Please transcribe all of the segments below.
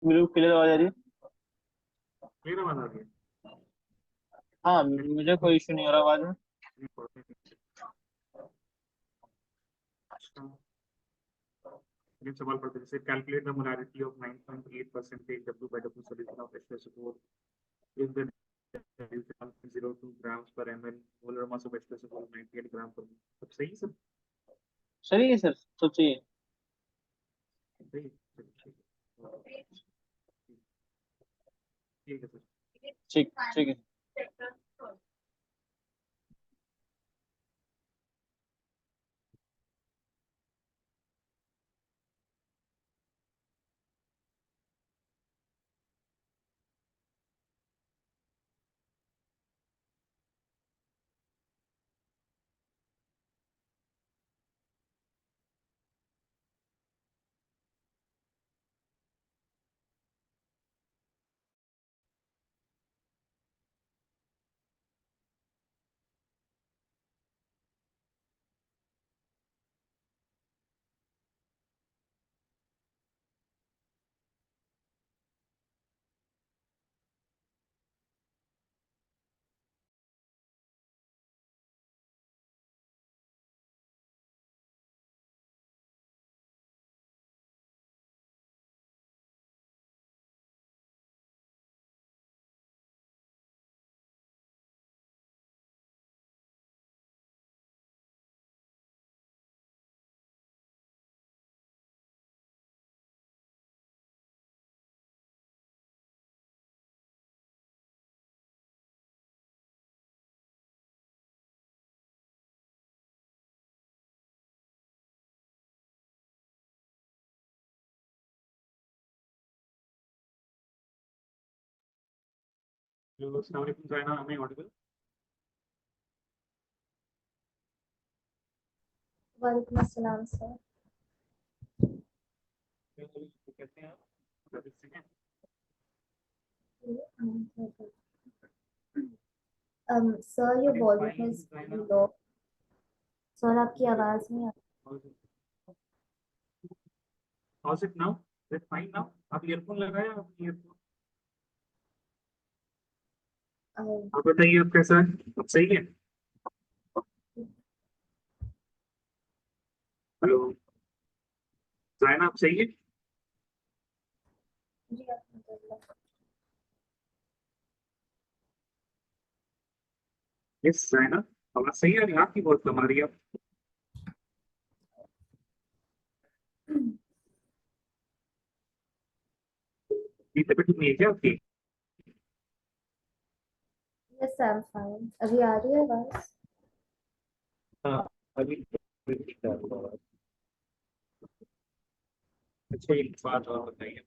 बिल्कुल क्लियर आवाज आ रही है। क्लियर आवाज आ रही है। हाँ, मुझे कोई इशू नहीं हो रहा आवाज में। अच्छा, ये सवाल पढ़ते हैं। जैसे calculate the molarity of 9.8% W/W solution of H2SO4 if the dilution is 0.02 grams per ml, molar mass of H2SO4 98 ग्राम पर मोल। सब सही है सर? सही है सर, तो चाहिए। सही है, चलिए, ठीक है सर। ठीक ठीक है। अस्सलाम वालेकुम जायना, हमें ऑडिबल? वालेकुम अस्सलाम सर। कहते हैं आप? Sir your volume is low. Sir आपकी आवाज नहीं आ How's it now? Is it fine now? आप ईयरफोन लगाया? आप ईयरफोन रही। आप बताइए, आप कैसा है? अब सही है? हेलो जायना, आप सही है? जी अल्हम्दुलिल्लाह। यस जायना, आवाज सही है? आपकी बहुत कम आ रही है। ये तबीयत ठीक नहीं है क्या आपकी? Yes I am fine. अभी आ रही है आवाज? हाँ, अभी ठीक है आवाज। अच्छा, एक बात और बताइए।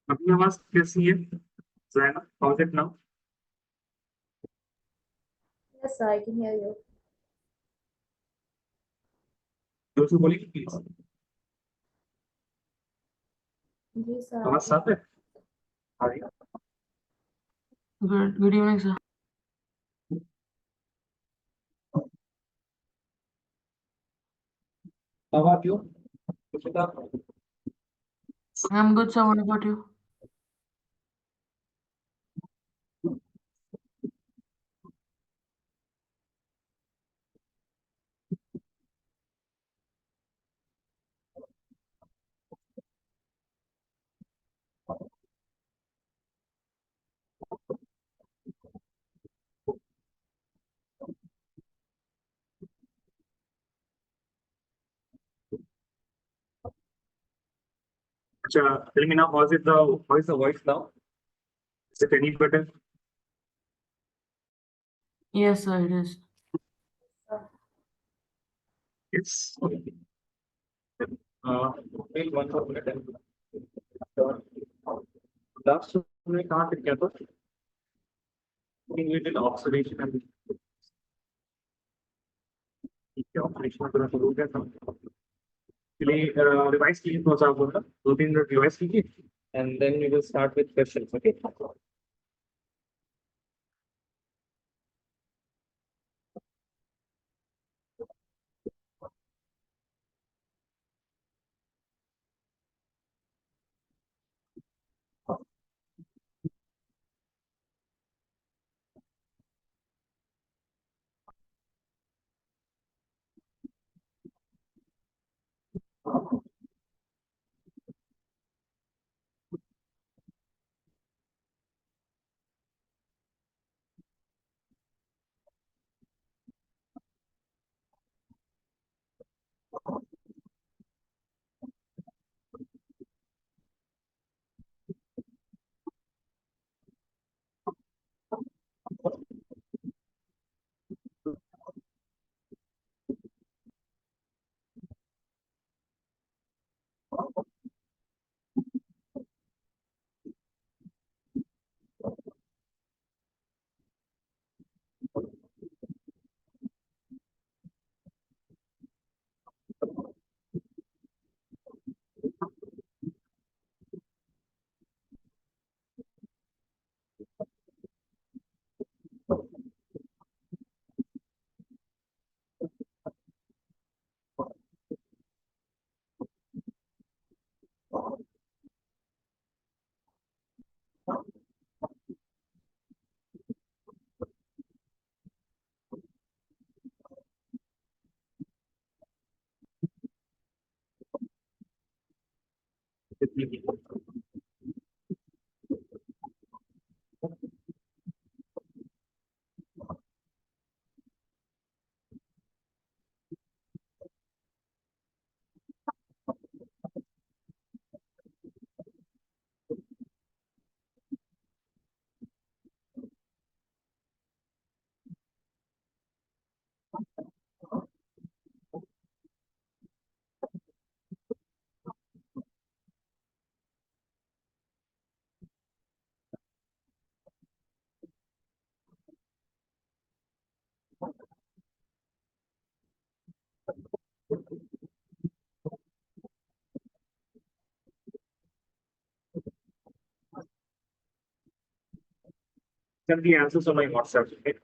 अपनी आवाज कैसी है जायना? How is it now? Yes I can hear you. जोर से बोलिए प्लीज। जी सर आवाज आपकी। साफ है? आ रही है? Good evening sir. How are you? Kushita? I'm good sir. What about you? Tell me now, how is the voice now? Is it any better? Yes, sir, it is. Yes. Wait one more minute. Last हमने कहाँ तक किया था? Integrated observation and observation पूरा शुरू किया था. चलिए revise कीजिए थोड़ा सा आप बोलना. 2-3 मिनट revise कीजिए. And then we will start with questions. Okay. Send the answers on my WhatsApp. Okay.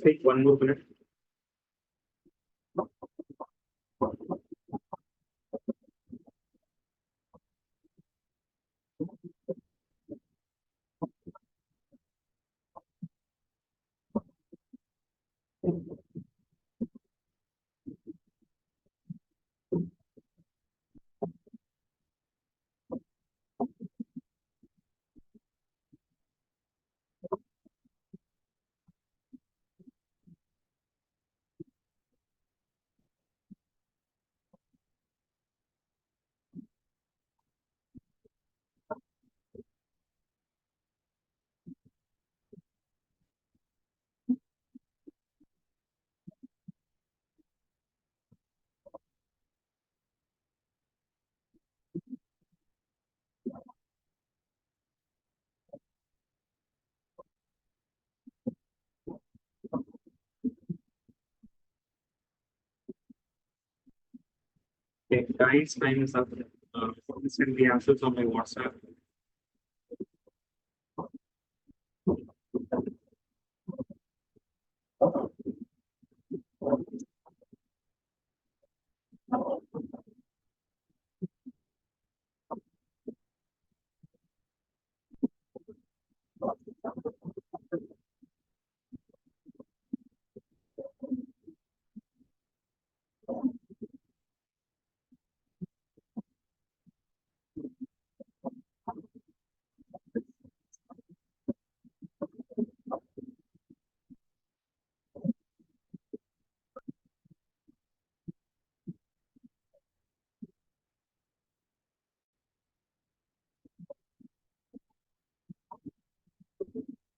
Take 1 more minute. Okay, guys, time is up. Send the answers on my WhatsApp.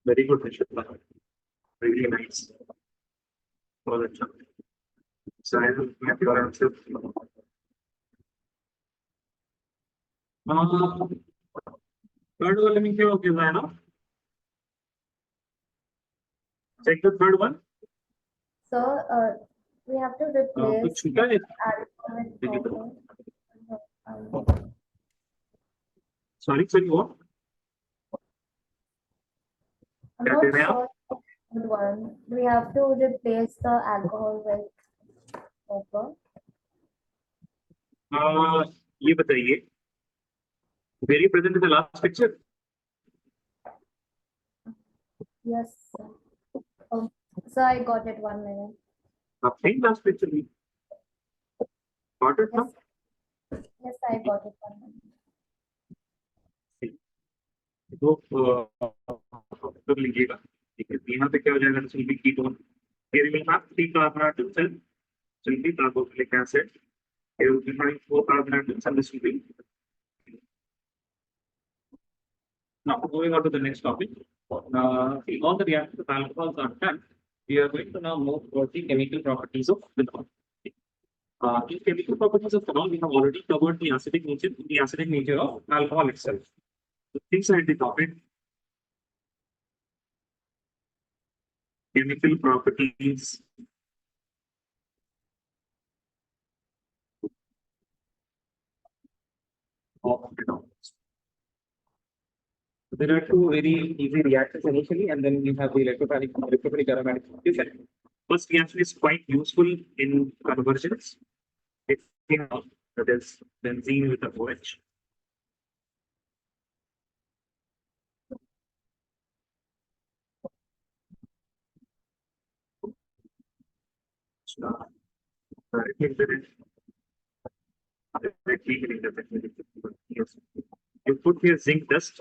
Very good, Jasola. Really nice. For the job. So I will get your answer. Third one, let me give you now. Check the third one. So we have to replace कुछ छूटा है? alphabet code. Sorry, what? I'm क्या not कह रहे हैं आप? sure what one. We have to replace the alcohol with copper. ये बताइए. Very present in the last picture. Yes, sir. Oh, so I got it 1 minute. आप same last picture में. Got it now? Yes, I got it 1 minute. तो कर लीजिएगा. ठीक है. यहाँ पे क्या हो जाएगा? This will be ketone. Here we will have 3 carbon atoms and simply carboxylic acid. Here we will be having 4 carbon atoms and this will be. Now going on to the next topic. All the reactions of alcohols are done. We are going to now move towards the chemical properties of phenol. In chemical properties of phenol, we have already covered the acidic nature of alcohol itself. So inside the topic, chemical properties of phenol. So there are two very easy reactions initially, and then we have the electrophilic aromatic substitution. First reaction is quite useful in conversions. It's that is benzene with a OH. You put here zinc dust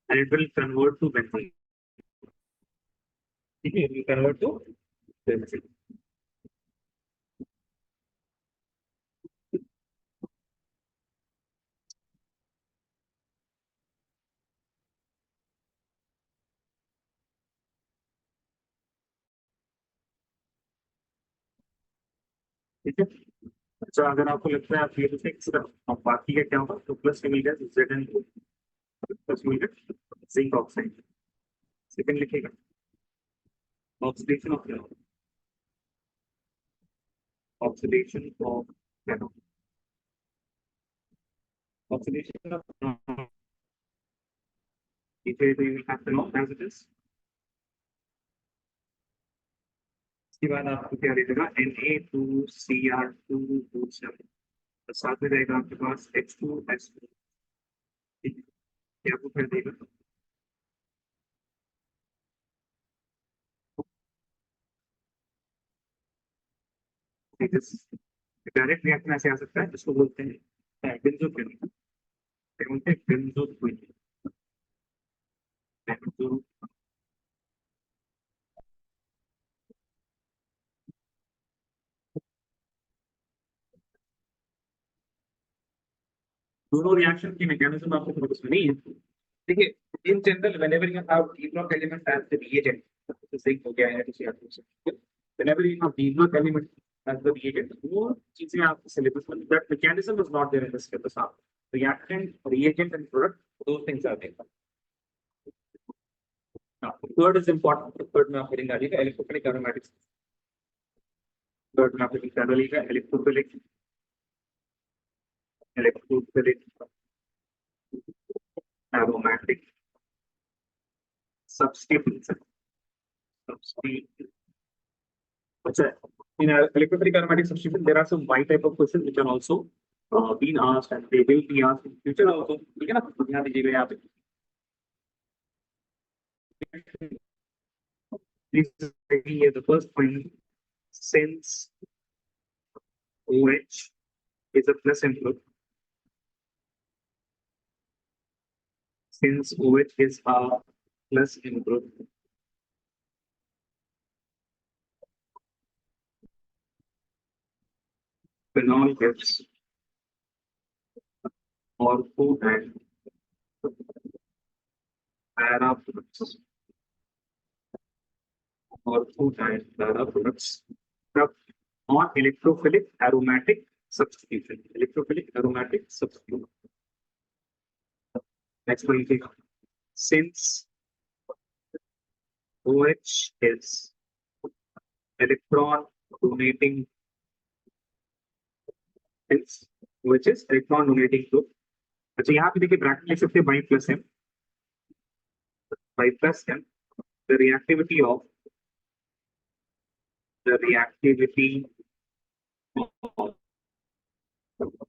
and it will convert to benzene. It will convert to benzene. ठीक है. तो अगर आपको लगता है आप ये लिखें अब बाकी का क्या होगा तो प्लस मिलेगा Zn2 प्लस मिलेगा जिंक ऑक्साइड. सेकंड लिखेगा oxidation of phenol. Oxidation of phenol. Oxidation of phenol. If you will have phenol as it is. इसके बाद आपको क्या रहेगा Na2Cr2O7 साथ में रहेगा आपके पास H2S2. ठीक है. क्या आपको कर देगा डायरेक्ट रिएक्शन ऐसे आ सकता है जिसको बोलते हैं बेंजोक्विनोन. बोलते हैं बेंजोक्विनोन. दोनों रिएक्शन की मैकेनिज्म आपको समझ में नहीं है. देखिए in general whenever you have d block element as the reagent, तो zinc हो गया है तो whenever you have d block element as the reagent, वो चीजें आपके सिलेबस में that mechanism is not there in this syllabus. Reactant, reagent and product, those things are there. Now third is important. Third में आप heading डालिएगा electrophilic aromatics. third में आपको क्या मिलेगा electrophilic aromatic substitution. In electrophilic aromatic substitution, there are some Y type of questions which are also been asked and they will be asked in future also. ठीक है ना? ध्यान दीजिएगा यहाँ पे. This is the first point. Since OH is a plus input, since OH is a plus input, phenol gives ortho and para products. Ortho and para products on electrophilic aromatic substitution. Electrophilic aromatic substitution. Next one, since OH is electron donating, which is electron donating group. अच्छा यहाँ पे देखिए bracket लिख सकते हैं y plus m. The reactivity of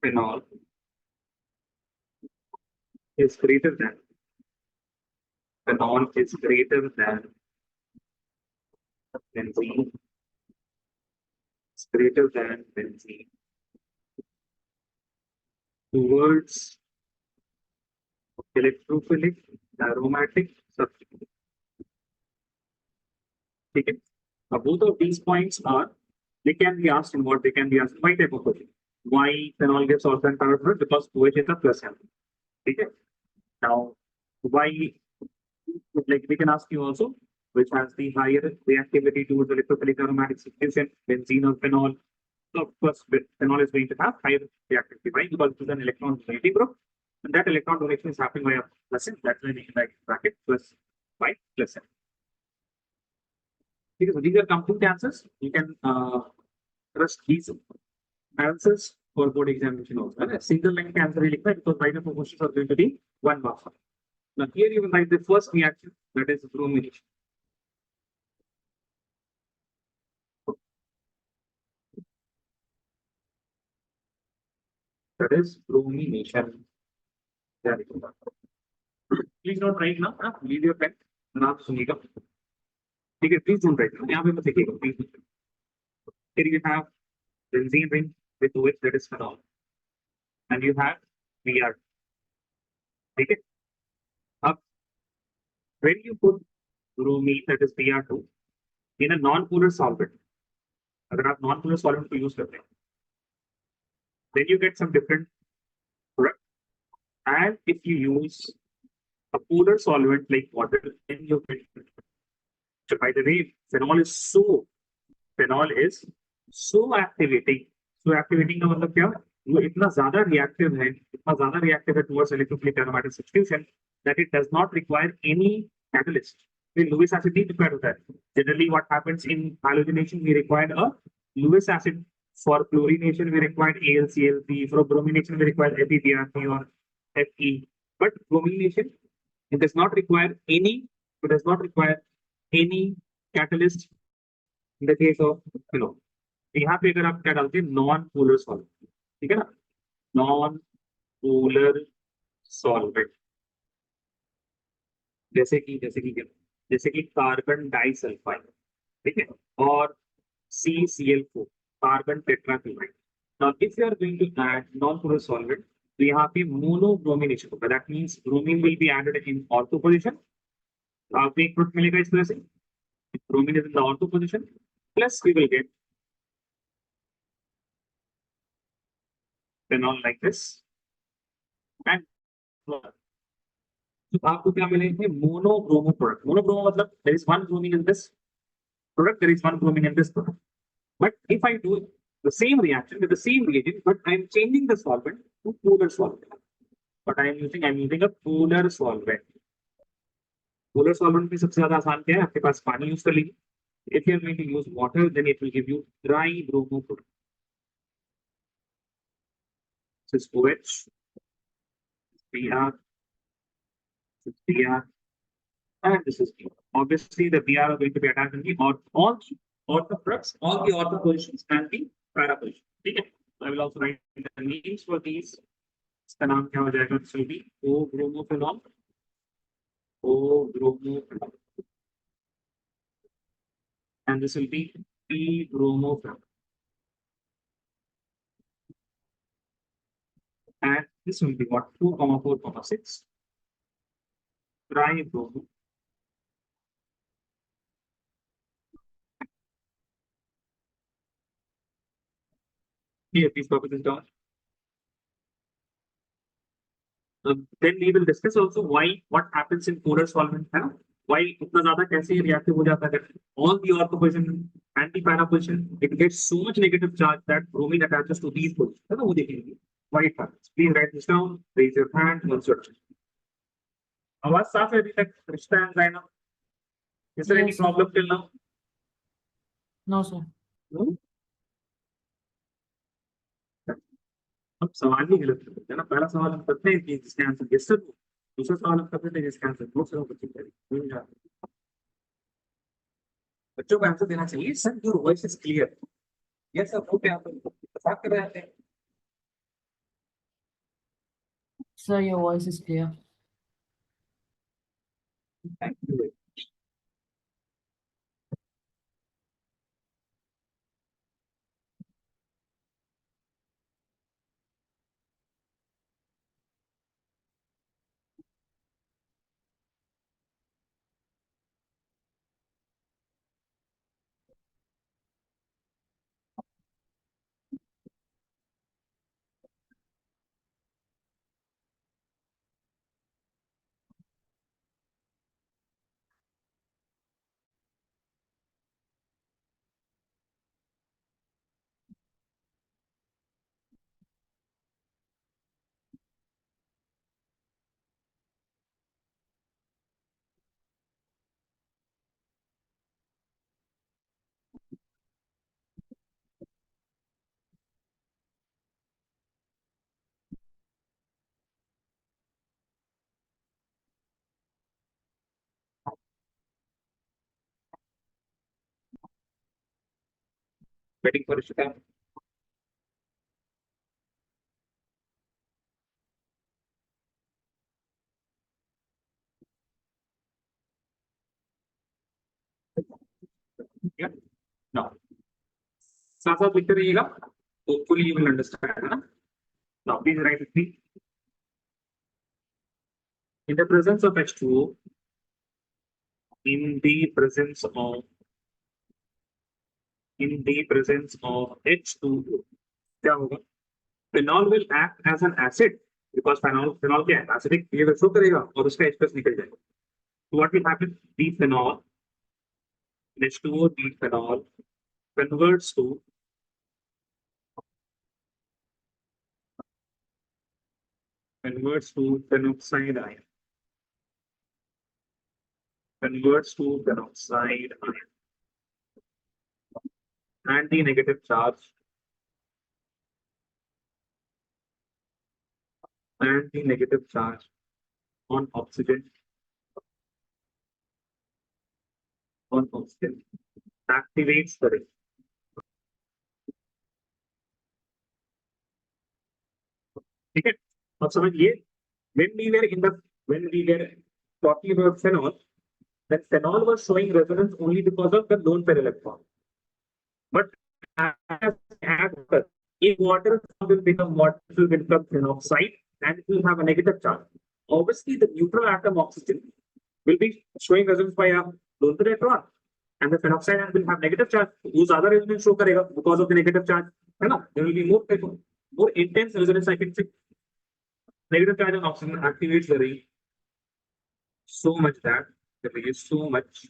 phenol is greater than benzene. It's greater than benzene towards electrophilic aromatic substitution. Okay. Now both of these points are, they can be asked in what they can be asked by type of question. Why phenol gives also and power product? Because OH is a plus M. Okay. Now why, like we can ask you also, which has the higher reactivity towards electrophilic aromatic substitution, benzene or phenol. So of course phenol is going to have higher reactivity, right? Because it is an electron donating group. And that electron donation is happening by a plus M. That's why we can write bracket plus y plus M. Because these are complete answers. You can trust these answers for board examination also. And a single line answer really quick because right of questions are going to be 1 mark. Now here you will write the first reaction, that is bromination. That is bromination. Please don't write now. Leave your pen. Now सुनिएगा. ठीक है, please don't write. यहाँ पे मत लिखिएगा. Please. Here you have benzene ring with OH, that is phenol, and you have Br. ठीक है. अब when you put bromine, that is Br2, in a non-polar solvent, अगर आप non-polar solvent को use करते हैं, then you get some different product. And if you use a polar solvent like water, then you get. So by the way, phenol is so activating. So activating का मतलब क्या? वो इतना ज़्यादा reactive है towards electrophilic aromatic substitution that it does not require any catalyst. फिर Lewis acid नहीं required होता है. Generally, what happens in halogenation, we require a Lewis acid. For chlorination, we require AlClP. For bromination, we require FeBr3 or Fe. But bromination, it does not require any catalyst in the case of phenol. यहाँ पे अगर आप क्या डालते हैं non polar solvent, ठीक है ना, नॉन पोलर सॉल्वेंट जैसे कि कार्बन डाइसल्फाइड, ठीक है, और CCl4 carbon tetrachloride. Now if you are going to add non-polar solvent, तो यहाँ पे monobromination होगा. That means bromine will be added in ortho position. तो आपको एक प्रोडक्ट मिलेगा इस तरह से. Bromine is in the ortho position. Plus we will get phenol like this. And तो आपको क्या मिलेंगे monobromo product. Monobromo मतलब there is one bromine in this product, there is one bromine in this product. But if I do the same reaction with the same reagent, but I am changing the solvent to polar solvent. But I am using a polar solvent. Polar solvent में सबसे ज्यादा आसान क्या है? आपके पास पानी use कर लीजिए. If you're going to use water, then it will give you dry bromochloride. This is OH, Br, this is Br, and this is Br. Obviously, the Br are going to be attached in the all ortho flux, all the ortho positions and the para positions. Okay. I will also write the names for these. इसका नाम क्या हो जाएगा? This will be O-bromophenol, O-bromophenol, and this will be P-bromophenol, and this will be what? 2,4,6 tribromo. Here, please copy this down. Then we will discuss also why what happens in polar solvent है ना, why इतना ज्यादा कैसे reactive हो जाता है. All the ortho position and the para position, it gets so much negative charge that bromine attaches to these positions है ना, वो देखेंगे why it happens. Please write this down, raise your hand once you're done. आवाज साफ है अभी तक? रिश्ता है ना? Is there any Yes, sir. problem till now? No, sir. No? अब सवाल ही गलत है ना. पहला सवाल हम करते हैं कि जिसके आंसर यस सर, दूसरा सवाल हम करते हैं जिसके आंसर नो सर. बच्चों को आंसर देना चाहिए. Sir your voice is clear. Yes sir, वो क्या बात कर रहे हैं? Sir, your voice is clear. Thank you. Waiting for Ishita. No, साथ साथ लिखते रहिएगा. होपफुली यू विल अंडरस्टैंड है ना. Now please right with me. In the presence of H2O, in the presence of H2O, क्या होगा? Phenol will act as an acid because phenol क्या है? Acidic behavior show करेगा और उसका H+ निकल जाएगा. So what will happen? The phenol, H2O, the phenol converts to phenoxide ion. Converts to phenoxide ion, and the negative charge on oxygen activates the ring. ठीक है. अब समझिए, when we were talking about phenol, that phenol was showing resonance only because of the lone pair electron. But as if water will become phenoxide and it will have a negative charge. Obviously, the neutral atom oxygen will be showing resonance by a lone pair electron, and the phenoxide atom will have negative charge. Use other resonance show करेगा because of the negative charge. है ना? There will be more intense resonance, I can say. Negative charge on oxygen activates the ring so much that the ring is so much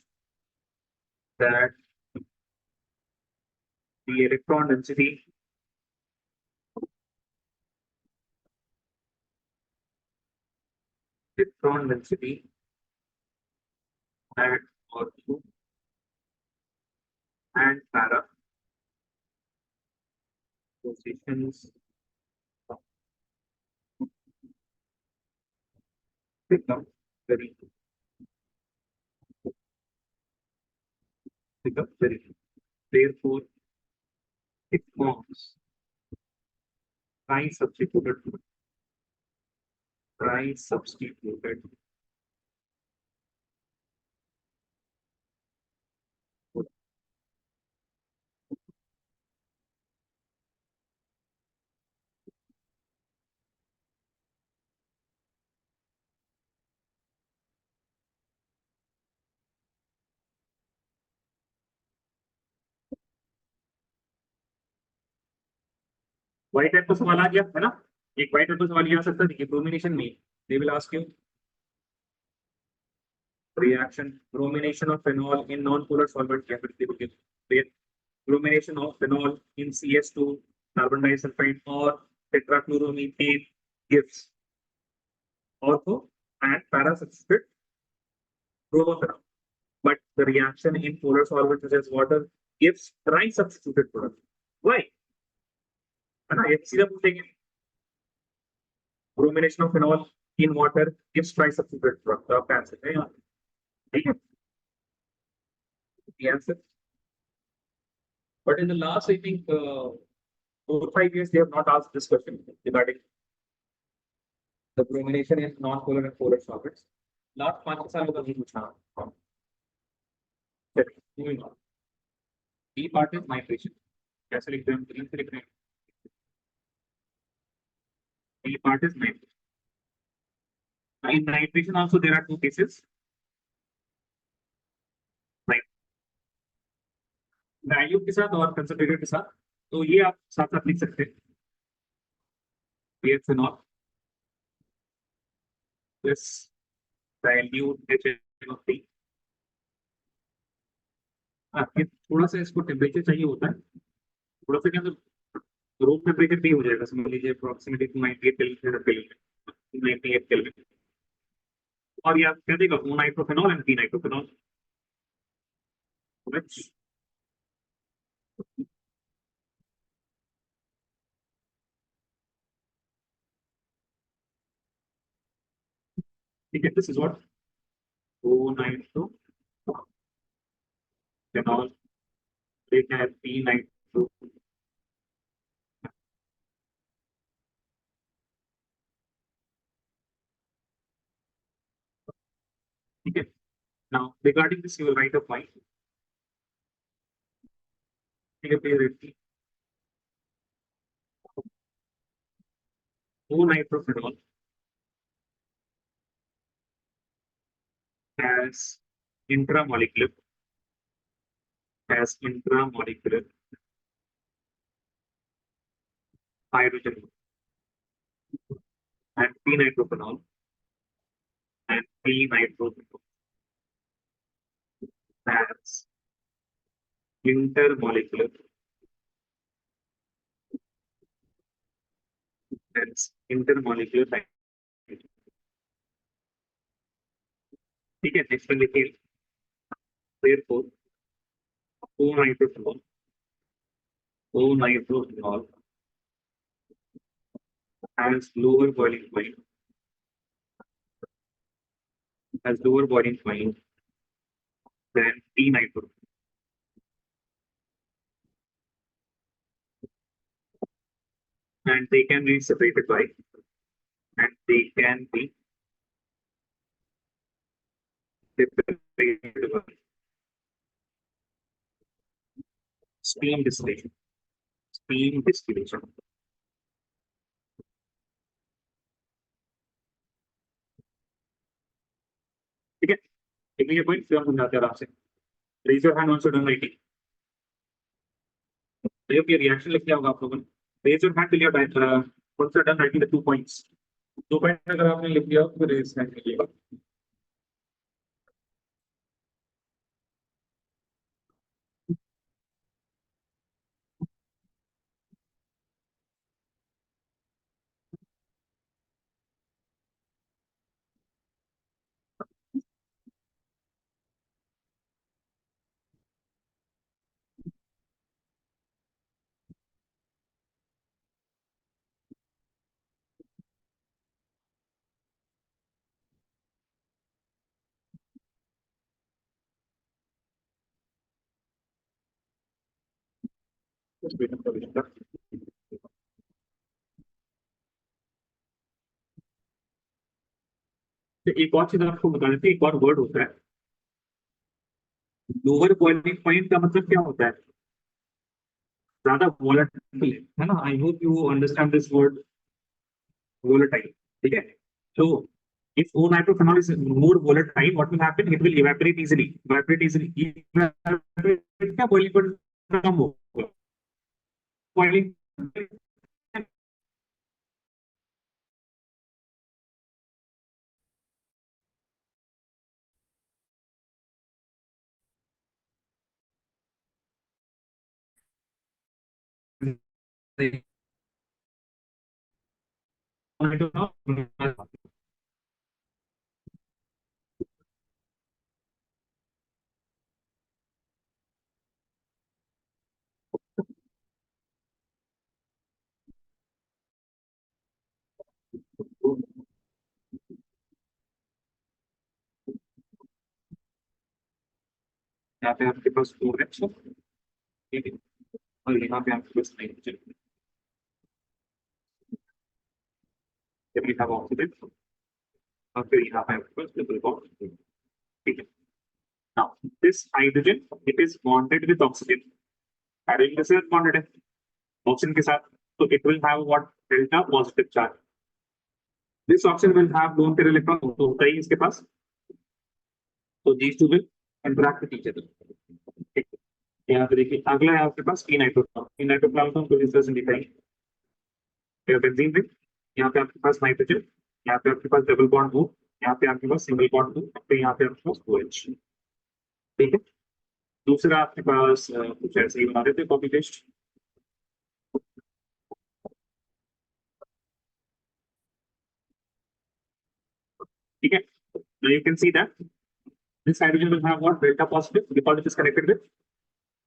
that the electron density at or and para positions become very therefore it forms tri substituted white type का सवाल आ गया है ना। एक white type का सवाल ये आ सकता है कि ब्रोमिनेशन में they will ask you reaction bromination of phenol in non-polar solvent bromination of phenol in CS2 carbon disulfide or tetrachloromethane gives ortho and para substitute bromophenol. But the reaction in polar solvent such as water gives tri-substituted product. Why? है ना, ये सीधा पूछेंगे bromination of phenol in water gives tri-substituted product. तो आपका answer है यहाँ, ठीक है, the answer. But in the last, I think, 4 or 5 years, they have not asked this question regarding the bromination in non-polar and polar solvents. Last 5 सालों का नहीं पूछा। चलिए, moving on. B part is nitration. कैसे लिखते हैं? Green से लिख रहे हैं। B part is nitration. In nitration also there are 2 cases. Right. Dilute के साथ और concentrated के साथ, तो ये आप साथ साथ लिख सकते हैं। phenol plus dilute HNO3. ये थोड़ा सा इसको टेम्परेचर चाहिए होता है, थोड़ा सा क्या रूम टेम्परेचर भी हो जाएगा, समझ लीजिए अप्रोक्सीमेटली 98 केल्विन 98 केल्विन। और ये आप क्या देगा, O नाइट्रोफेनॉल एंड P नाइट्रोफेनॉल, which ठीक है, दिस इज व्हाट O नाइट्रोफेनॉल, ठीक है, P नाइट्रो, ठीक है। Now regarding this you will write a point, ठीक है, please O नाइट्रोफेनॉल has intramolecular intramolecular hydrogen and P nitrophenol and P nitrophenol has intermolecular intermolecular hydrogen. ठीक है, नेक्स्ट वन लिखिए, therefore O nitrophenol has lower boiling point than P nitrophenol, and they can be separated by and they can be separated by steam distillation. Steam distillation. ठीक है, एक ये point फिर हम समझाते हैं आराम से। Raise your hand also done writing, तो ये रिएक्शन लिख लिया होगा आप लोगों ने। Raise your hand till you are also done writing the 2 points. 2 point अगर आपने लिख लिया तो रेज हैंड कीजिएगा। एक और चीज आपको बता देते हैं, एक और वर्ड होता है लोअर बॉइलिंग पॉइंट का मतलब क्या होता है? ज्यादा वोलेटाइल है ना। I hope you understand this word volatile. ठीक है? So if O nitrophenol is more volatile, what will happen? It will evaporate easily. Evaporate easily. Evaporate क्या boiling point कम होगा. Boiling यहाँ पे आपके पास दो है, ठीक है, और यहाँ पे आपके पास नाइट्रोजन. जब we have oxygen, और फिर यहाँ पे आपके पास triple bond. ठीक है. Now this hydrogen it is bonded with oxygen. Hydrogen के साथ bonded है oxygen के साथ, so it will have what delta positive charge. This oxygen will have lone pair electron, तो होता ही इसके पास. So these two will interact with each other. ठीक है. यहाँ पे देखिए अगला है आपके पास पी नाइट्रोप्लाज्म को इस तरह से दिखाएंगे. बेंजीन रिंग, यहाँ पे आपके पास नाइट्रोजन, यहाँ पे आपके पास डबल बॉन्ड हो, यहाँ पे आपके पास सिंगल बॉन्ड हो, फिर यहाँ पे आपके पास OH. ठीक है. दूसरा आपके पास कुछ ऐसे ही बना देते कॉपी पेस्ट. ठीक है. Now you can see that this hydrogen will have what delta positive because it is connected with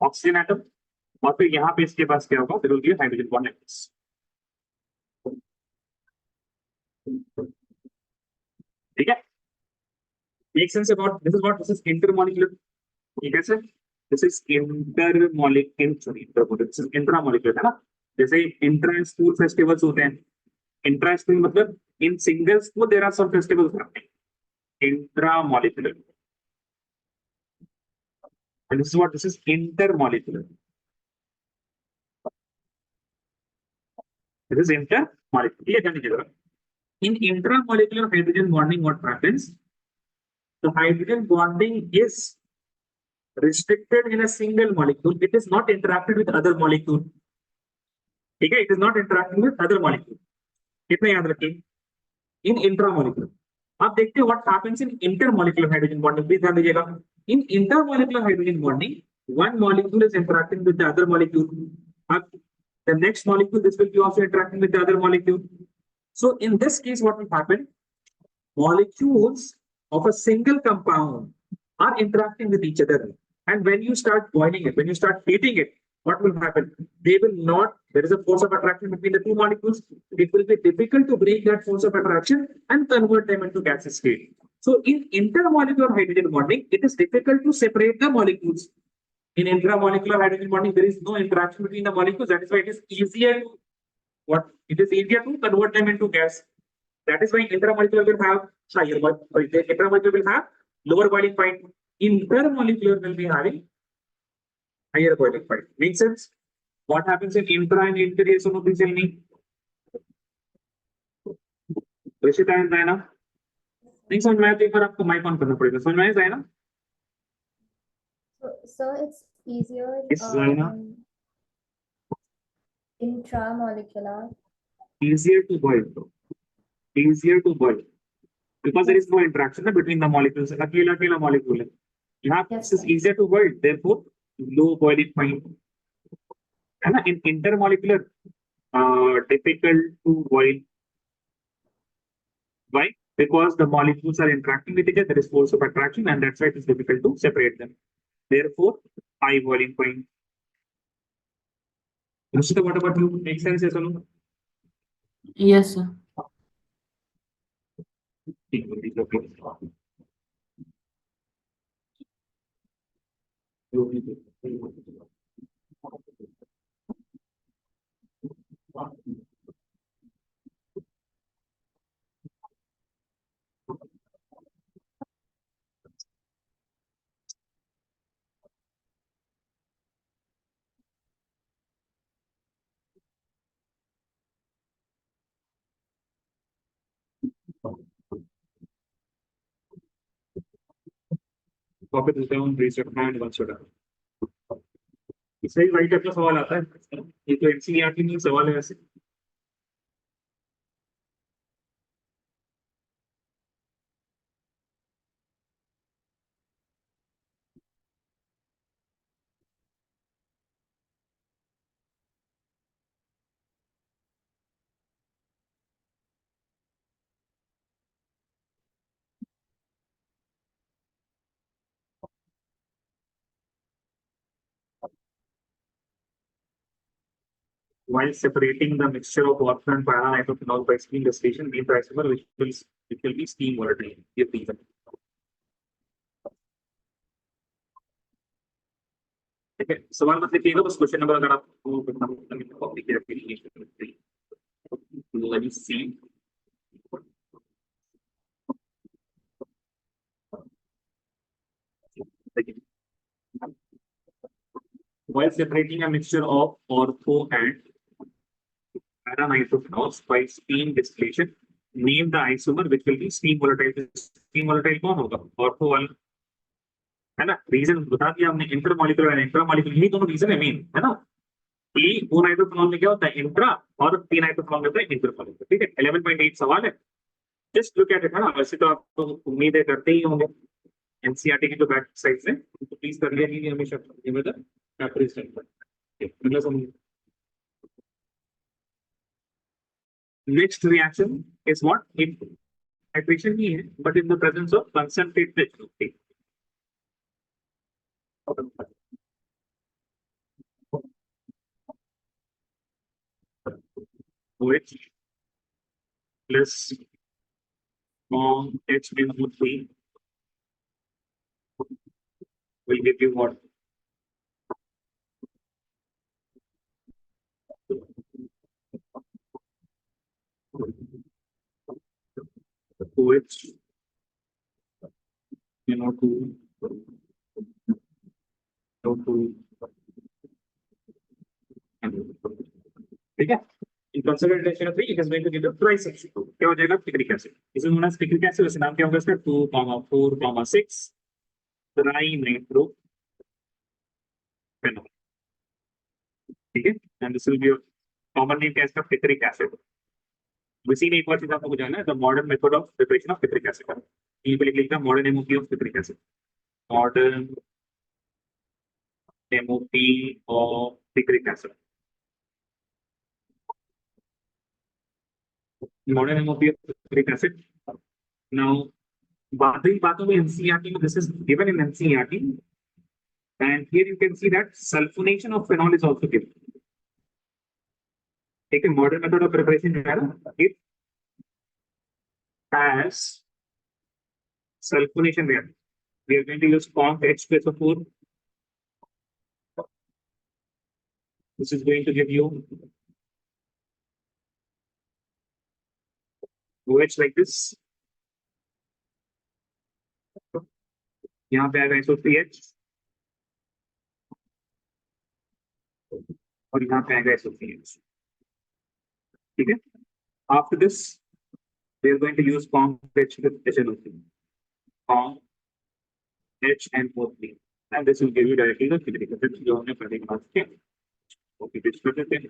oxygen atom. और फिर यहाँ पे इसके पास क्या होगा? There will be a hydrogen bond like this. ठीक है. Make sense about this is what this is intermolecular. ठीक है sir. This is intermolecular, sorry, this is intramolecular है ना. जैसे इंट्रा स्कूल फेस्टिवल्स होते हैं. इंट्रा स्कूल मतलब in single school there are some festivals happening. Intramolecular. And this is what this is intermolecular. This is intermolecular. ठीक है, ध्यान दीजिएगा. In intramolecular hydrogen bonding, what happens? The hydrogen bonding is restricted in a single molecule. It is not interacted with other molecule. ठीक है, it is not interacting with other molecule. कितना याद रखिए. In intramolecular. आप देखते हैं what happens in intermolecular hydrogen bonding. Please ध्यान दीजिएगा. In intermolecular hydrogen bonding, one molecule is interacting with the other molecule. अब the next molecule, this will be also interacting with the other molecule. So in this case, what will happen? Molecules of a single compound are interacting with each other. And when you start boiling it, when you start heating it, what will happen? They will not, there is a force of attraction between the two molecules. It will be difficult to break that force of attraction and convert them into gaseous state. So in intermolecular hydrogen bonding, it is difficult to separate the molecules. In intramolecular hydrogen bonding, there is no interaction between the molecules. That is why it is easier to it is easier to convert them into gas. That is why intramolecular will have higher, intramolecular will have lower boiling point. Intermolecular will be having higher boiling point. Make sense? What happens in intra and inter is one of these any? Rishita and Zaina? नहीं समझ में आया तो एक बार आपको mic on करना पड़ेगा. समझ में आया Zaina? So it's easier Yes, Zaina. intramolecular. Easier to boil. Easier to boil. Because there is no interaction between the molecules. अकेला molecule है. यहाँ this is easier to boil. Therefore, low boiling point. है ना. In intermolecular, difficult to boil. Why? Because the molecules are interacting with each other. There is force of attraction, and that's why it is difficult to separate them. Therefore, high boiling point. Rushita, what about you? Make sense, yes or no? Yes, sir. Copy this down, raise your hand once you're done. इससे ही वही type का सवाल आता है, ये तो NCERT में सवाल है ऐसे. While separating the mixture of water and para-nitrogenol by steam distillation, main isomer which will be steam volatile. ये तीन है. ठीक है, सवाल मत लिखिएगा, बस क्वेश्चन नंबर अगर आपको कॉपी की रखिए. Let me see. While separating a mixture of ortho and para-nitrophenols by steam distillation, name the isomer which will be steam volatile. Steam volatile कौन होगा? Ortho वाला, है ना? रीजन बता दिया हमने, इंटरमॉलिक्यूलर और इंट्रामॉलिक्यूलर, यही दोनों रीजन है मेन, है ना? ई ओ नाइट्रोफेनॉल में क्या होता है? इंट्रा, और पी नाइट्रोफेनॉल में होता है इंटरमॉलिक्यूलर. ठीक है, 11.8 सवाल है. जस्ट लुक एट इट, है ना? वैसे तो आप तो उम्मीद है करते ही होंगे एनसीईआरटी की जो बैक साइड से, तो प्लीज कर लिया कीजिए हमेशा ये मतलब पेपर इस टाइम पर. अगला समझिए. Next reaction is what? If titration ही है, but in the presence of concentrated fructose. OH plus H3 will give you what? OH, NO2, O2, ठीक है. In concentration of 3, it is going to give you twice H2. क्या हो जाएगा? Picric acid. इसे known as picric acid. वैसे नाम क्या होगा इसका? 2,4,6 trinitrophenol. ठीक है. And this will be your common name क्या है इसका? Picric acid. इसी में एक और चीज आपको जानना है, the modern method of preparation of picric acid. यहीं पे लिख लिखना modern MOP of picric acid. Modern MOP of picric acid. Modern MOP of picric acid. Now बाकी बातों में एनसीईआरटी में this is given in NCERT, and here you can see that sulphonation of phenol is also given. ठीक है, modern method of preparation जो है ना, it has sulfonation reaction. We are going to use comp H2SO4. This is going to give you OH like this. यहाँ पे आएगा SO3H और यहाँ पे आएगा SO3H. ठीक है. After this, we are going to use comp H with HNO3. Comp HNO3, and this will give you directly the physical effects जो हमने पहले बात की. ओके, डिस्कस करते हैं.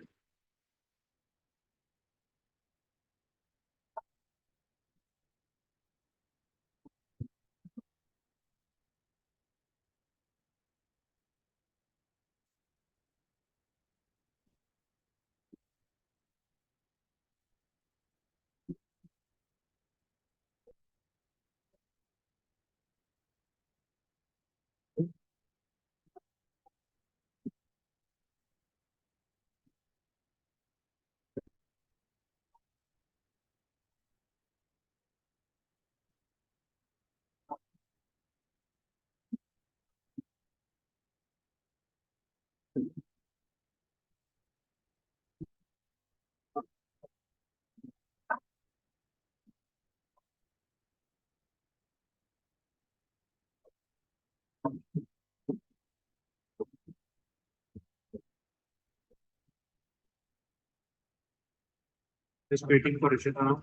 Just waiting for Ishita.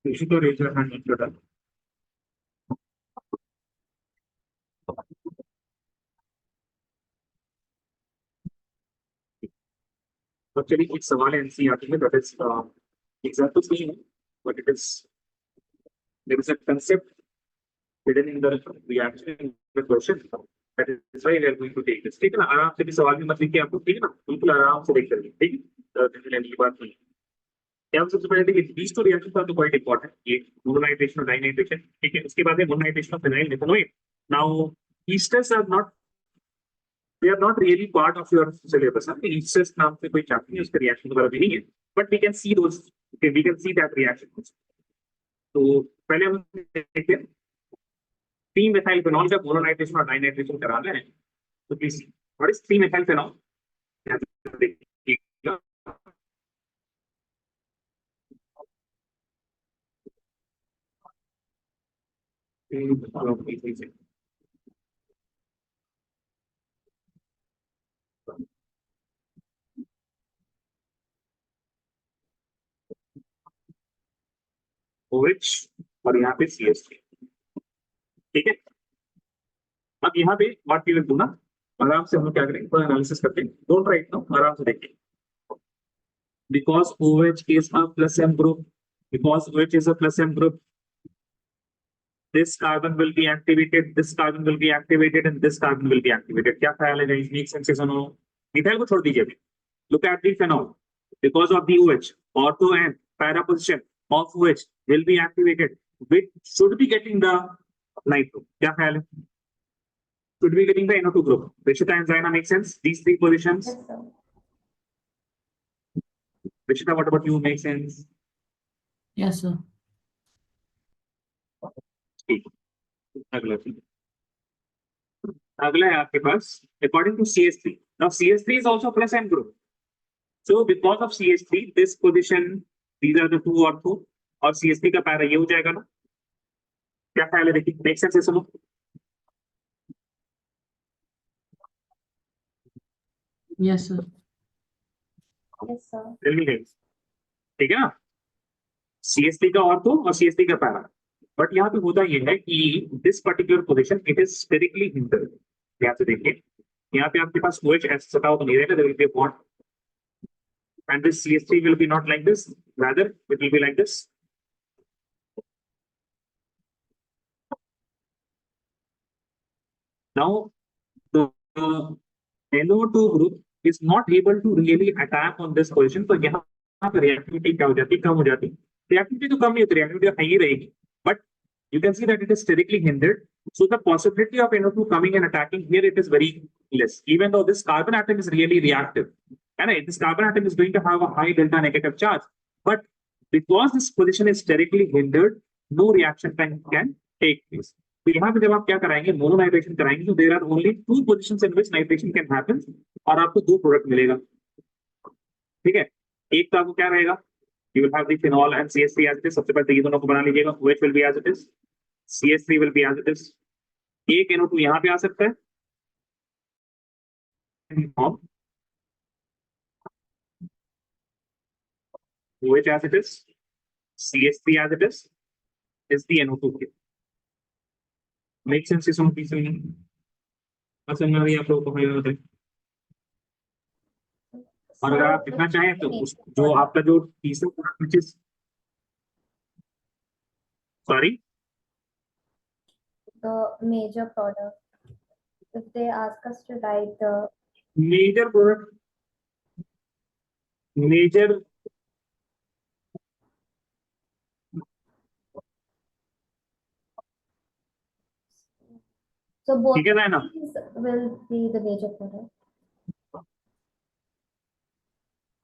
Ishita, raise your hand if you're done. Actually, it's सवाल NCERT में, that is example नहीं है, but it is there is a concept hidden in the reaction in the question. That is why we are going to take this. ठीक है ना, आराम से भी सवाल भी मत लिखिए आपको, ठीक है ना, बिल्कुल आराम से देख करिए, ठीक है, लेने की बात नहीं। यहाँ सबसे पहले देखिए, these two reactions are quite important. ये monoNitration और dinitration, ठीक है, उसके बाद है monoNitration of phenyl methanoate. Now esters are not, they are not really part of your syllabus. Esters नाम से कोई चैप्टर नहीं, उसका रिएक्शन वगैरह भी नहीं है, but we can see those, okay, we can see that reaction. तो पहले हम देखते हैं 3-methyl phenol का monoNitration और dinitration कराना है, तो please what is 3-methyl phenol? देखिएगा, OH और यहाँ पे CH3, ठीक है। अब यहाँ पे व्हाट वी विल डू ना, आराम से हम लोग क्या करेंगे, थोड़ा एनालिसिस करते हैं, डोंट राइट नाउ, आराम से देखिए। Because OH is a plus M group, because OH is a plus M group, this carbon will be activated, this carbon will be activated, and this carbon will be activated. क्या ख्याल है guys? Make sense है? Methyl को छोड़ दीजिए अभी। Look at the phenol. Because of the OH, ortho and para position of OH will be activated, which should be getting the nitro. क्या ख्याल है? Should be getting the NO2 group. Rishita and Zaina, make sense? These three positions. Yes, sir. Rishita, what about you? Make sense? Yes, sir. ठीक, अगला अगला है आपके पास according to CH3. Now CH3 is also plus M group. So because of CH3, this position, these are the two ortho, और CH3 का para ये हो जाएगा ना, क्या ख्याल है? देखिए, make sense है? सुनो, Yes, sir. Yes, sir. tell me guys, ठीक है ना, CH3 का ortho और CH3 का पैरा, बट यहाँ पे होता ये है कि this particular position it is sterically hindered. यहाँ से देखिए, यहाँ पे आपके पास OH ऐसा सटा हो तो नहीं रहेगा, there will be a bond, and this CH3 will be not like this, rather it will be like this. Now the NO2 group is not able to really attack on this position, तो यहाँ पे reactivity क्या हो जाती है? कम हो जाती है। Reactivity तो कम नहीं होती, reactivity हाई ही रहेगी, but you can see that it is sterically hindered, so the possibility of NO2 coming and attacking here, it is very less, even though this carbon atom is really reactive, and this carbon atom is going to have a high delta negative charge, but because this position is sterically hindered, no reaction can take place. तो यहाँ पे जब आप क्या कराएंगे, mononitration कराएंगे, तो there are only 2 positions in which nitration can happen, और आपको 2 प्रोडक्ट मिलेगा, ठीक है। एक तो आपको क्या रहेगा, you will have the phenol and CH3 as it is, सबसे पहले ये दोनों को बना लीजिएगा, OH will be as it is, CH3 will be as it is, एक NO2 यहाँ पे आ सकता है, OH as it is, CH3 as it is the NO2 here. Make sense is some piece में असल में अभी आप लोगों को फायदा होता है, और अगर आप लिखना चाहें तो जो आपका जो तीसरा product is, sorry, The major product. If they ask us to write the major product, major so both ठीक है ना, these will be the major product.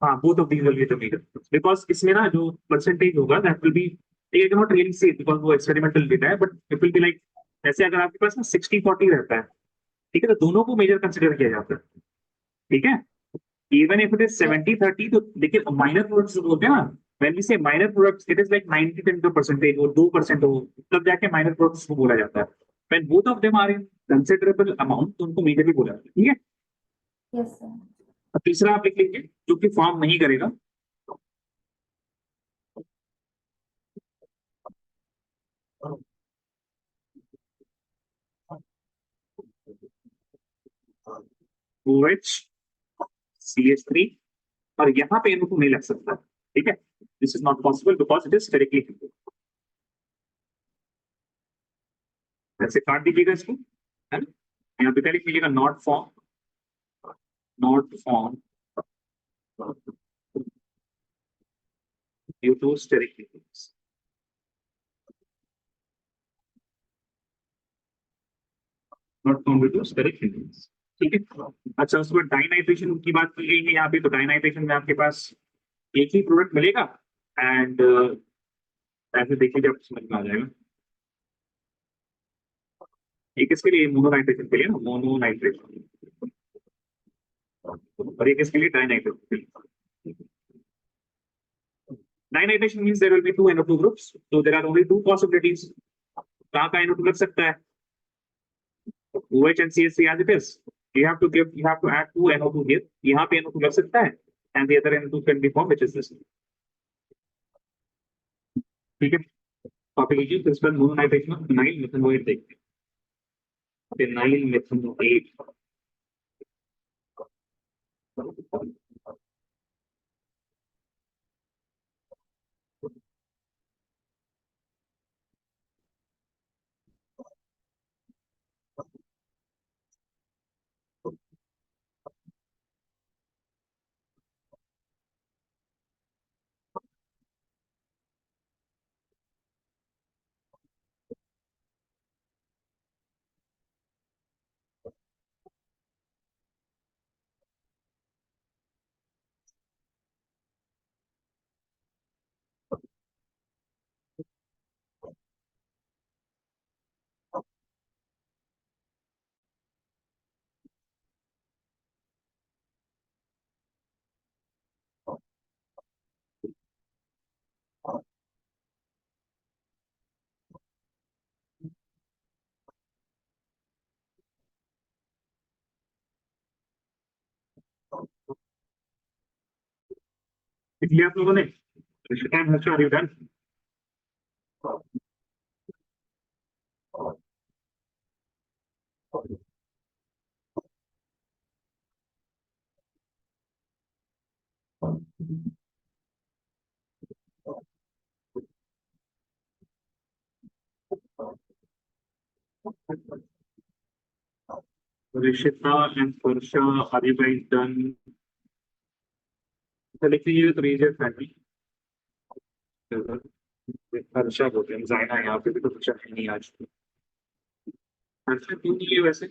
हाँ, both of these will be the major, because इसमें ना जो percentage होगा that will be, I not really say because वो experimental data है, but it will be like, ऐसे अगर आपके पास ना 60-40 रहता है, ठीक है, तो दोनों को मेजर कंसिडर किया जाता है, ठीक है। Even if it is Yes. 70-30, तो देखिए माइनर प्रोडक्ट्स जो होते हैं ना, व्हेन वी से minor products it is like 90 percentage और 2% हो, तब जाके माइनर प्रोडक्ट्स को बोला जाता है। When both of them are in considerable amount, तो उनको मेजर भी बोला जाता है, ठीक है। Yes, sir. अब तीसरा आप लिख लीजिए जो कि फॉर्म नहीं करेगा, OH CH3, और यहाँ पे इनको नहीं लग सकता, ठीक है। This is not possible because it is directly, ऐसे काट दीजिएगा इसको, है ना। यहाँ पे क्या लिख लीजिएगा, not form due to steric linkage, not form due to steric linkage, ठीक है। अच्छा, उसके बाद डाइनाइट्रेशन की बात की गई है यहाँ पे, तो डाइनाइट्रेशन में आपके पास एक ही प्रोडक्ट मिलेगा, एंड ऐसे देखिए जब समझ में आ जाएगा। ये किसके लिए, मोनोनाइट्रेशन के लिए ना, मोनोनाइट्रेशन, और ये किसके लिए, डाइनाइट्रेशन के लिए। Nitration means there will be two NO2 groups, so there are only two possibilities. कहाँ का NO2 लग सकता है, OH and CH3 as it is. You have to add two NO2 here. यहाँ पे NO2 लग सकता है, and the other NO2 can be formed, which is this. ठीक है, कॉपी लीजिए, फिर इस पर मोनोनाइट्रेशन ऑफ फिनाइल मेथनोएट देखते हैं। फिनाइल मेथनोएट, इसलिए आप लोगों ने Rishikesh, Harsha, are you done? Rishita and Harsha, are you guys done? तो लिख लीजिए तो रीजन फैमिली, हर्षा बोलते हैं, जाइना यहाँ पे भी तो कुछ है नहीं आज। हर्षा क्यों नहीं है वैसे,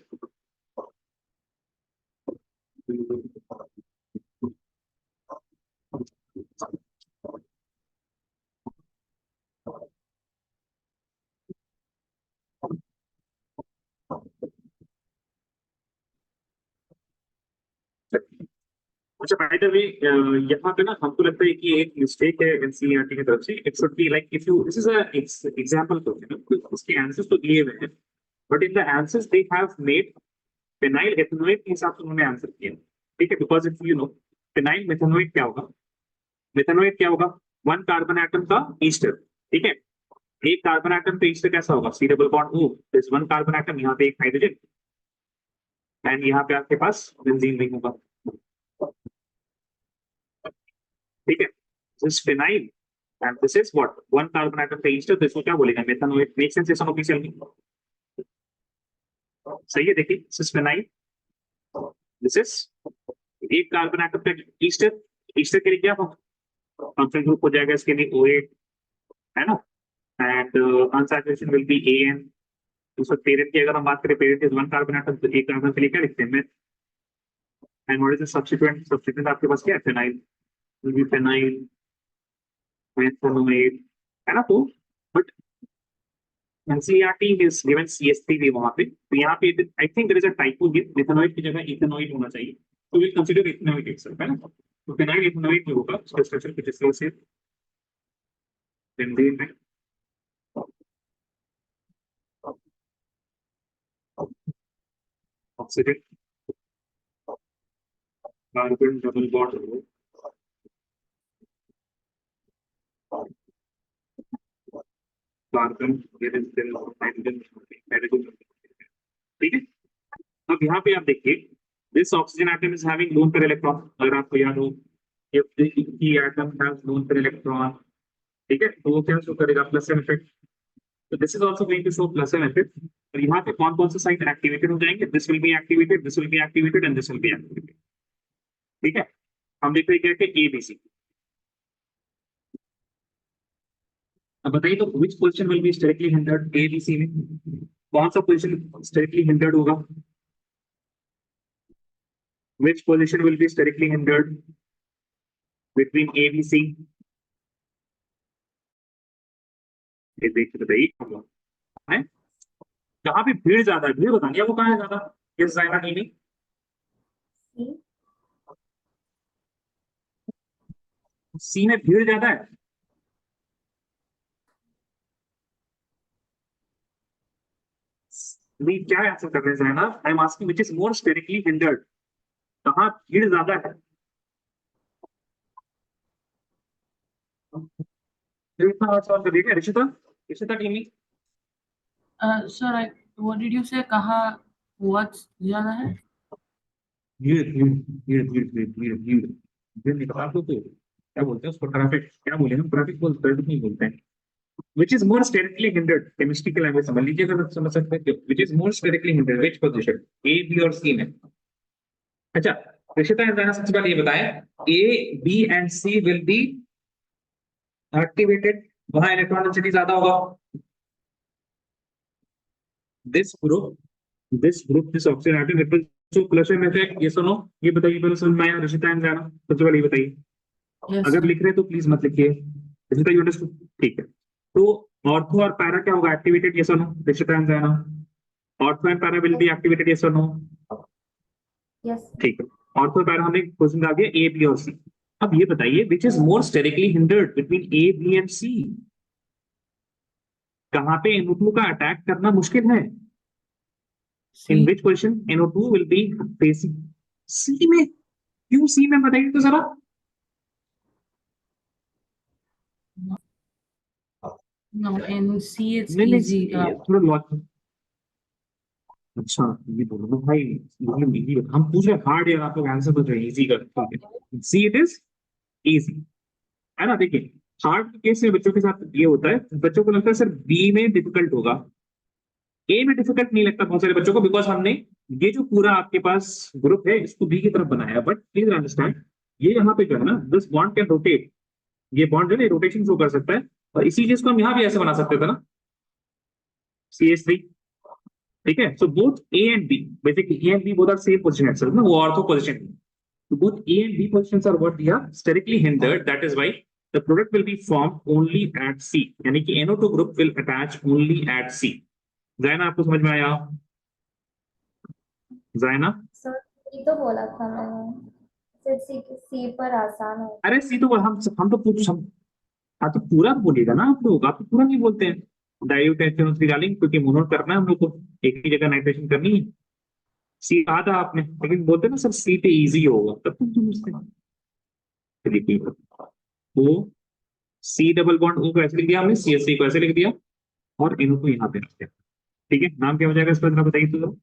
अच्छा बाय द वे, यहाँ पे ना हमको लगता है कि एक मिस्टेक है एनसीईआरटी की तरफ से, it should be like if you, this is a example question, उसके आंसर्स तो दिए हुए हैं, but in the answers they have made phenyl ethanoate के हिसाब से उन्होंने आंसर किया, ठीक है। Because if you know phenyl methanoate क्या होगा, मेथेनोएट क्या होगा, वन कार्बन एटम का ईस्टर, ठीक है। एक कार्बन एटम पे ईस्टर कैसा होगा, C double bond O, this one carbon atom, यहाँ पे एक हाइड्रोजन, एंड यहाँ पे आपके पास बेंजीन रिंग होगा, ठीक है। This phenyl and this is what, one carbon atom पे ईस्टर, तो इसको क्या बोलेगा, मेथेनोएट, मेक सेंस ऑफ सही है। देखिए this is phenyl, this is एक कार्बन एटम पे ईस्टर, ईस्टर के लिए क्या फंक्शन ग्रुप हो जाएगा इसके लिए O8, है ना, and unsaturation will be AN। उसका पेरेंट की अगर हम बात करें, parent is one carbon atom, तो एक कार्बन के लिए क्या लिखते हैं, and what is the substituent, substituent आपके पास क्या है, phenyl, will be phenyl, methanol, है ना? तो but NCERT is given CH3 वहां पे, तो यहाँ पे I think there is a typo here, methanoate की जगह इथेनॉइड होना चाहिए, तो विल कंसीडर इथेनॉइड इटसेल्फ, है ना? तो फिनाइल इथेनॉइड में होगा उसका स्ट्रक्चर कुछ इस तरह से, बेंजीन में oxygen, carbon double bond, carbon, hydrogen, hydrogen, ठीक है? अब यहाँ पे आप देखिए, this oxygen atom is having lone pair electron, अगर आपको याद हो, if the atom has lone pair electron, ठीक है, तो वो क्या शो करेगा? Plus N effect. तो this is also going to show plus N effect, और यहाँ पे कौन कौन से साइट एक्टिवेटेड हो जाएंगे? This will be activated, this will be activated and this will be activated, ठीक है? हम देख रहे हैं क्या कि ए बी सी। अब बताइए तो which position will be strictly hindered A B C में? कौन सा पोजीशन स्ट्रिक्टली हिंडर्ड होगा? Which position will be strictly hindered between A B C? ये देख बताइए है, जहाँ पे भीड़ ज्यादा है, भीड़ बताइए वो कहाँ है ज्यादा? इस जायना टीवी सी। सी में भीड़ ज्यादा है। नहीं, क्या आंसर कर रहे हैं जायना? I am asking which is more sterically hindered, कहाँ भीड़ ज्यादा है? फिर इतना और सवाल करिएगा Rishita, Rishita TV sir what did you say? कहाँ what ज्यादा है? भीड़ भीड़ भीड़ भीड़ भीड़ भीड़ भीड़ भीड़ निकाल दो, तो क्या बोलते हैं उसको? ट्रैफिक, क्या बोले हम? ट्रैफिक बोलते, ट्रैफिक नहीं बोलते हैं। Which is more sterically hindered, chemistry की लैंग्वेज समझ लीजिए अगर समझ सकते हैं, which is more sterically hindered, which position, A B और सी में? अच्छा, ऋषिता इंद्राना सबसे पहले ये बताएं, A B and C will be activated, वहां इलेक्ट्रॉन डेंसिटी ज्यादा होगा। This group, this oxygen atom repels plus में से, ये सुनो, ये बताइए पहले समझ में आया ऋषिता इंद्राना? सबसे पहले ये बताइए, Yes अगर sir. लिख रहे हैं तो प्लीज मत लिखिए। Rishita you understood? ठीक है, तो ऑर्थो और पैरा क्या होगा एक्टिवेटेड? ये सुनो Rishita Indrana, ortho and para will be activated, ये सुनो, यस। ठीक है? ऑर्थो पैरा हमने क्वेश्चन आ गया ए बी और सी। अब ये बताइए which is more sterically hindered between A B and C? कहां पे NO2 का अटैक करना मुश्किल है? In C. Which position NO2 will be facing? C में, क्यों सी में बताइए तो जरा। No, in C it's नहीं easy. नहीं, थोड़ा लॉजिक। अच्छा, ये बोलो ना भाई, मतलब इजी, हम पूछ रहे हार्ड या आप लोग आंसर पूछ रहे इजी कर, ठीक है? सी इट इज इजी, है ना? देखिए, हार्ड केस में बच्चों के साथ ये होता है, बच्चों को लगता है सर बी में डिफिकल्ट होगा, ए में डिफिकल्ट नहीं लगता बहुत सारे बच्चों को, बिकॉज हमने ये जो पूरा आपके पास ग्रुप है इसको बी की तरफ बनाया, बट प्लीज अंडरस्टैंड, ये यहाँ पे जो है ना, दिस बॉन्ड कैन रोटेट, ये बॉन्ड है ना, रोटेशन शो कर सकता है, और इसी चीज को हम यहाँ भी ऐसे बना सकते थे ना, CH3, ठीक है? So both A and B, basically A and B both are same position itself ना, वो ortho position, so both A and B positions are what we are sterically hindered. That is why the product will be formed only at C. यानी कि NO2 group will attach only at C. जायना आपको समझ में आया? जायना, sir ये तो बोला था मैंने, सिर्फ सी सी पर आसान है। अरे सी तो हम तो पूछ हम, हाँ तो पूरा बोलिएगा ना आप तो पूरा नहीं बोलते हैं। डाइल्यूटेशन डालेंगे क्योंकि मोनोट करना है हम लोग को, एक ही जगह नाइट्रेशन करनी है। सी कहा था आपने, लेकिन बोलते हैं ना सर सी पे इजी होगा, तब तुम समझते हैं। चलिए ठीक है, तो सी डबल बॉन्ड ओ को ऐसे लिख दिया हमने, CH3 को ऐसे लिख दिया, और NO2 को यहाँ पे रख दिया, ठीक है? नाम क्या हो जाएगा इसका, बताइए तो।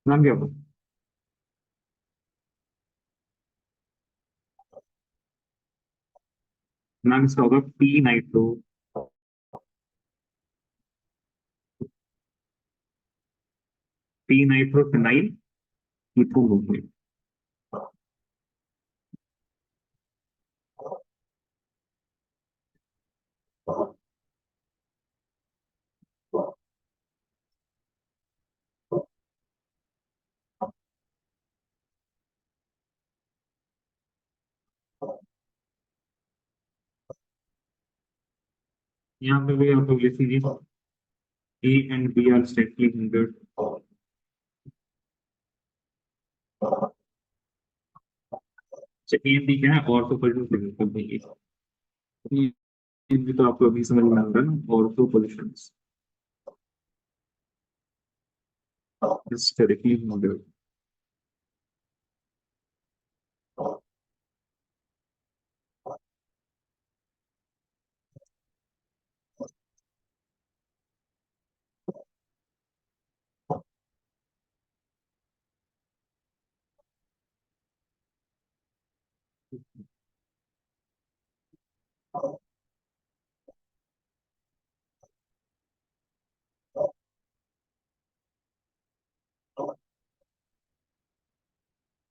नाम क्या होगा? नाम इसका होगा P nitro, P nitro phenyl ethanone. यहाँ पे भी आप लोग लिख लीजिए A and B are strictly hindered. अच्छा A and B क्या है? ऑर्थो ये तो आपको अभी समझ में आ रहा है ना, ऑर्थो पोजिशंस डायरेक्टली हिंडेड.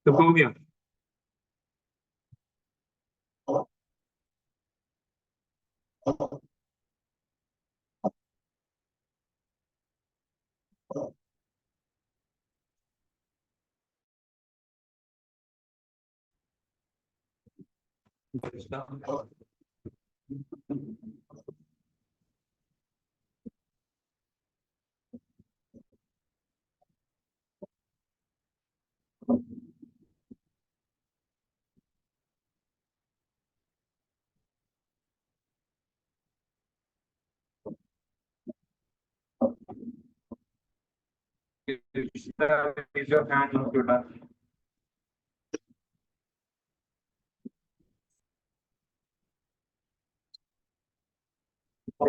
तो हो गया. Raise your hand if you're done.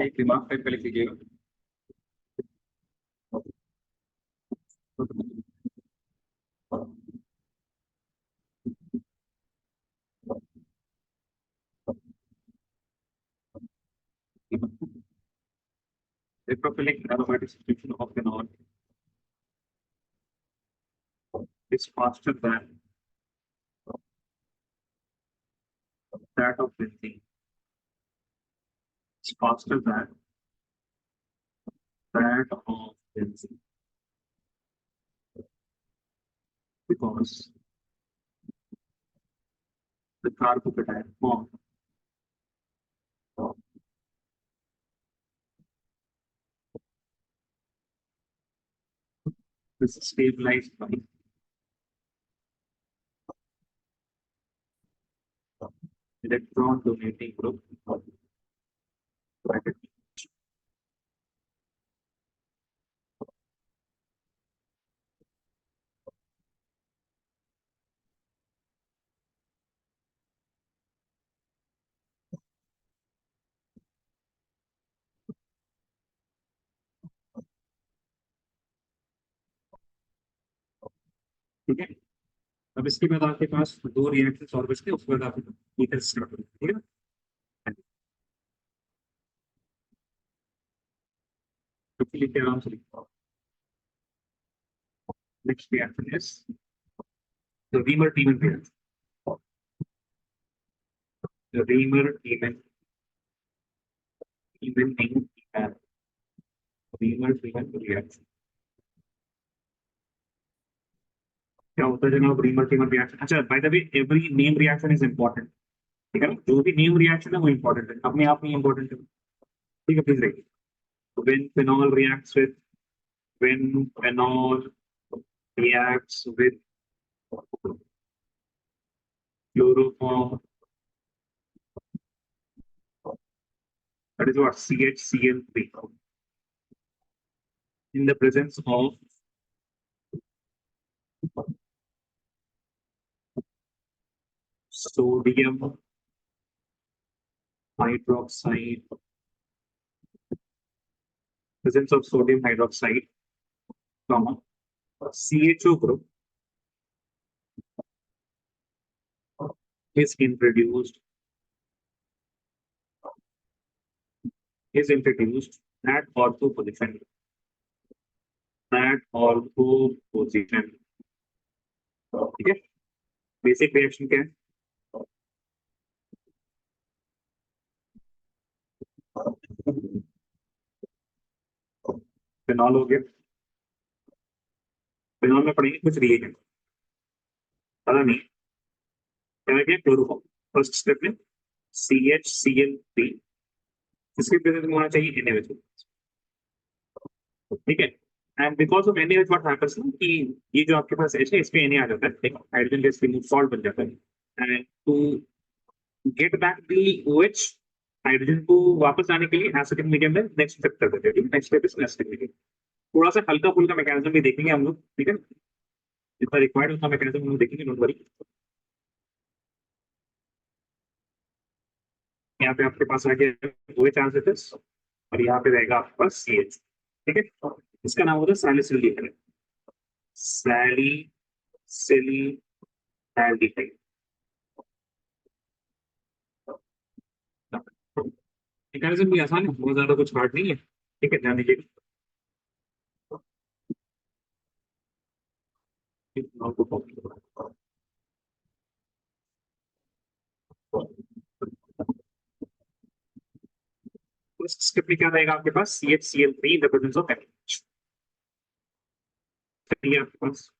एक दिमाग पे लिख लीजिएगा. Electrophilic aromatic substitution of phenol is faster than that of benzene. It's faster than that of benzene because the carbocation form is stabilized by electron donating group. ठीक है. अब इसके बाद आपके पास दो रिएक्शंस और बचते हैं, उसके बाद आप मीटर स्टार्ट करें. ठीक है. तो लिखिए आराम से लिखो. Next reaction is the reamer टीमन reaction. The reamer टीमन टीमन reamer टीमन reaction क्या होता है जनाब? Reamer टीमन reaction. अच्छा, bye the way every name reaction is important. ठीक है ना, जो भी नेम रिएक्शन है वो इंपॉर्टेंट है, अपने आप में इंपॉर्टेंट है. ठीक है, प्लीज देखिए. when phenol reacts with when phenol reacts with chloroform, that is what CHCl3, in the presence of sodium hydroxide, presence of sodium hydroxide, comma, CHO group is introduced at ortho position. ठीक है. Basic reaction क्या है? Phenol हो गया. Phenol में पढ़ेंगे कुछ reagent, पता नहीं क्या है. क्लोरोफॉर्म फर्स्ट स्टेप में CHCl3 इसके प्रेजेंस में होना चाहिए NaOH, ठीक है। And because of NaOH what happens ना कि ये जो आपके पास H है, इस पे Na आ जाता है, एक हाइड्रोजन गैस रिमूव सॉल्ट बन जाता है। And to get back the OH, hydrogen को वापस आने के लिए एसिडिक मीडियम में नेक्स्ट स्टेप कर देते हैं। Next step is acidic medium. थोड़ा सा हल्का फुल्का मैकेनिज्म भी देखेंगे हम लोग, ठीक है, जितना रिक्वायर्ड उतना मैकेनिज्म हम लोग देखेंगे, डोंट वरी। यहाँ पे आपके पास आ गया OH एसिड्स, और यहाँ पे रहेगा आपके पास CH, ठीक है। इसका नाम होता है सैलिसिलिक, सैलिसिलिक। मैकेनिज्म भी आसान है, बहुत ज्यादा कुछ हार्ड नहीं है, ठीक है, ध्यान दीजिएगा। स्क्रिप्ट में क्या रहेगा आपके पास, CHCl3 in the presence of NaOH, आपके पास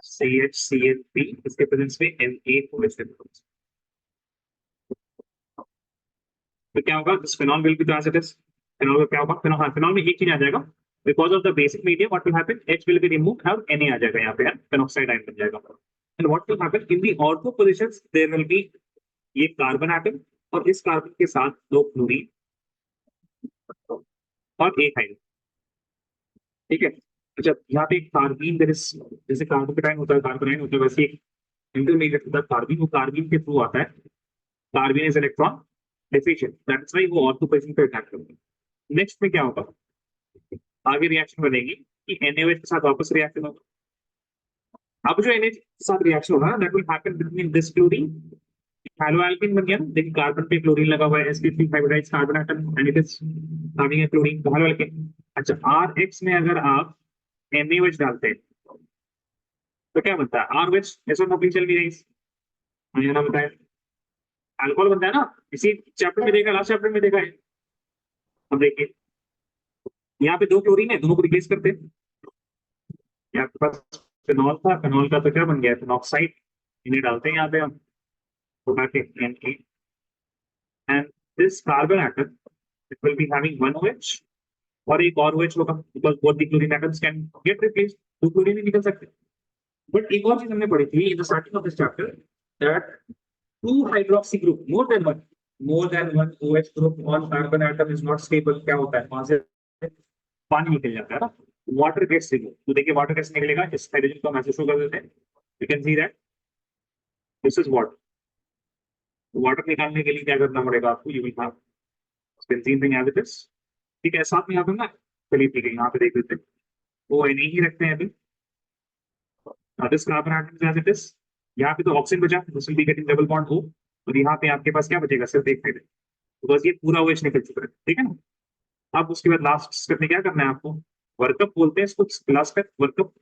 CHCl3 इसके प्रेजेंस में NaOH के प्रेजेंस। तो क्या होगा, this phenol will be as it is. Phenol में क्या होगा, फिनॉल, हाँ, फिनॉल में एक चीज आ जाएगा, because of the basic medium what will happen, H will be removed, अब Na आ जाएगा यहाँ पे, फिनॉक्साइड आयन बन जाएगा। And what will happen in the ortho positions, there will be ये कार्बन एटम, और इस कार्बन के साथ दो क्लोरीन और एक हाइड्रोजन, ठीक है। अच्छा, यहाँ पे कार्बीन, देयर इज, जैसे कार्बन का होता है, कार्बन होता है, वैसे एक इंटरमीडिएट होता है कार्बीन, वो कार्बीन के थ्रू आता है। Carbon is electron deficient, that's why वो ऑर्थोपेसिन पे अटैक करता है। नेक्स्ट में क्या होगा, आगे रिएक्शन बनेगी कि NaOH के साथ वापस रिएक्शन होगा। अब जो NaOH के साथ रिएक्शन होगा, that will happen between this chlorine, haloalkane बन गया ना, देखिए कार्बन पे क्लोरीन लगा हुआ है, sp3 hybridised carbon atom, and it is having a chlorine, haloalkane. अच्छा, RH में अगर आप NaOH डालते हैं तो क्या बनता है, RH, ऐसा नॉपिंग चल भी रही है ना, बताया, अल्कोहल बनता है ना, इसी चैप्टर में देखा, लास्ट चैप्टर में देखा है। अब देखिए, यहाँ पे दो क्लोरीन है, दोनों को रिप्लेस करते हैं। यहाँ पे पास फिनॉल था, फिनॉल का तो क्या बन गया, फिनॉक्साइड, इन्हें डालते हैं यहाँ पे हम, उठा के Na, and this carbon atom it will be having one OH, और एक और OH होगा, because both the chlorine atoms can get replaced, दो क्लोरीन ही निकल सकते हैं। बट एक और चीज हमने पढ़ी थी in the starting of this chapter, that two hydroxy group, more than one OH group on carbon atom is not stable. क्या होता है, वहां से पानी निकल जाता है ना, वाटर गैस से। तो देखिए वाटर गैस निकलेगा, इस हाइड्रोजन को हम ऐसे शो कर देते हैं, you can see that this is water. Water निकालने के लिए क्या करना पड़ेगा आपको, you will have benzene ring as it is, ठीक है। साथ में यहाँ पे ना, चलिए ठीक है, यहाँ पे देख लेते हैं, वो नहीं ही रखते हैं अभी, this carbon atom as it is. यहाँ पे तो ऑक्सीजन बचा, this will be getting double bond O, और यहाँ पे आपके पास क्या बचेगा, सिर्फ एक हाइड्रोजन, बिकॉज ये पूरा OH निकल चुका है, ठीक है ना। अब उसके बाद लास्ट स्टेप में क्या करना है आपको, वर्कअप बोलते हैं इसको, लास्ट स्टेप वर्कअप।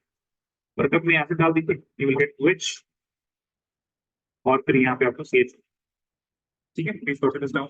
वर्कअप में एसिड डाल दीजिए, यू विल गेट OH, और फिर यहाँ पे आपको CH, ठीक है, please note this down.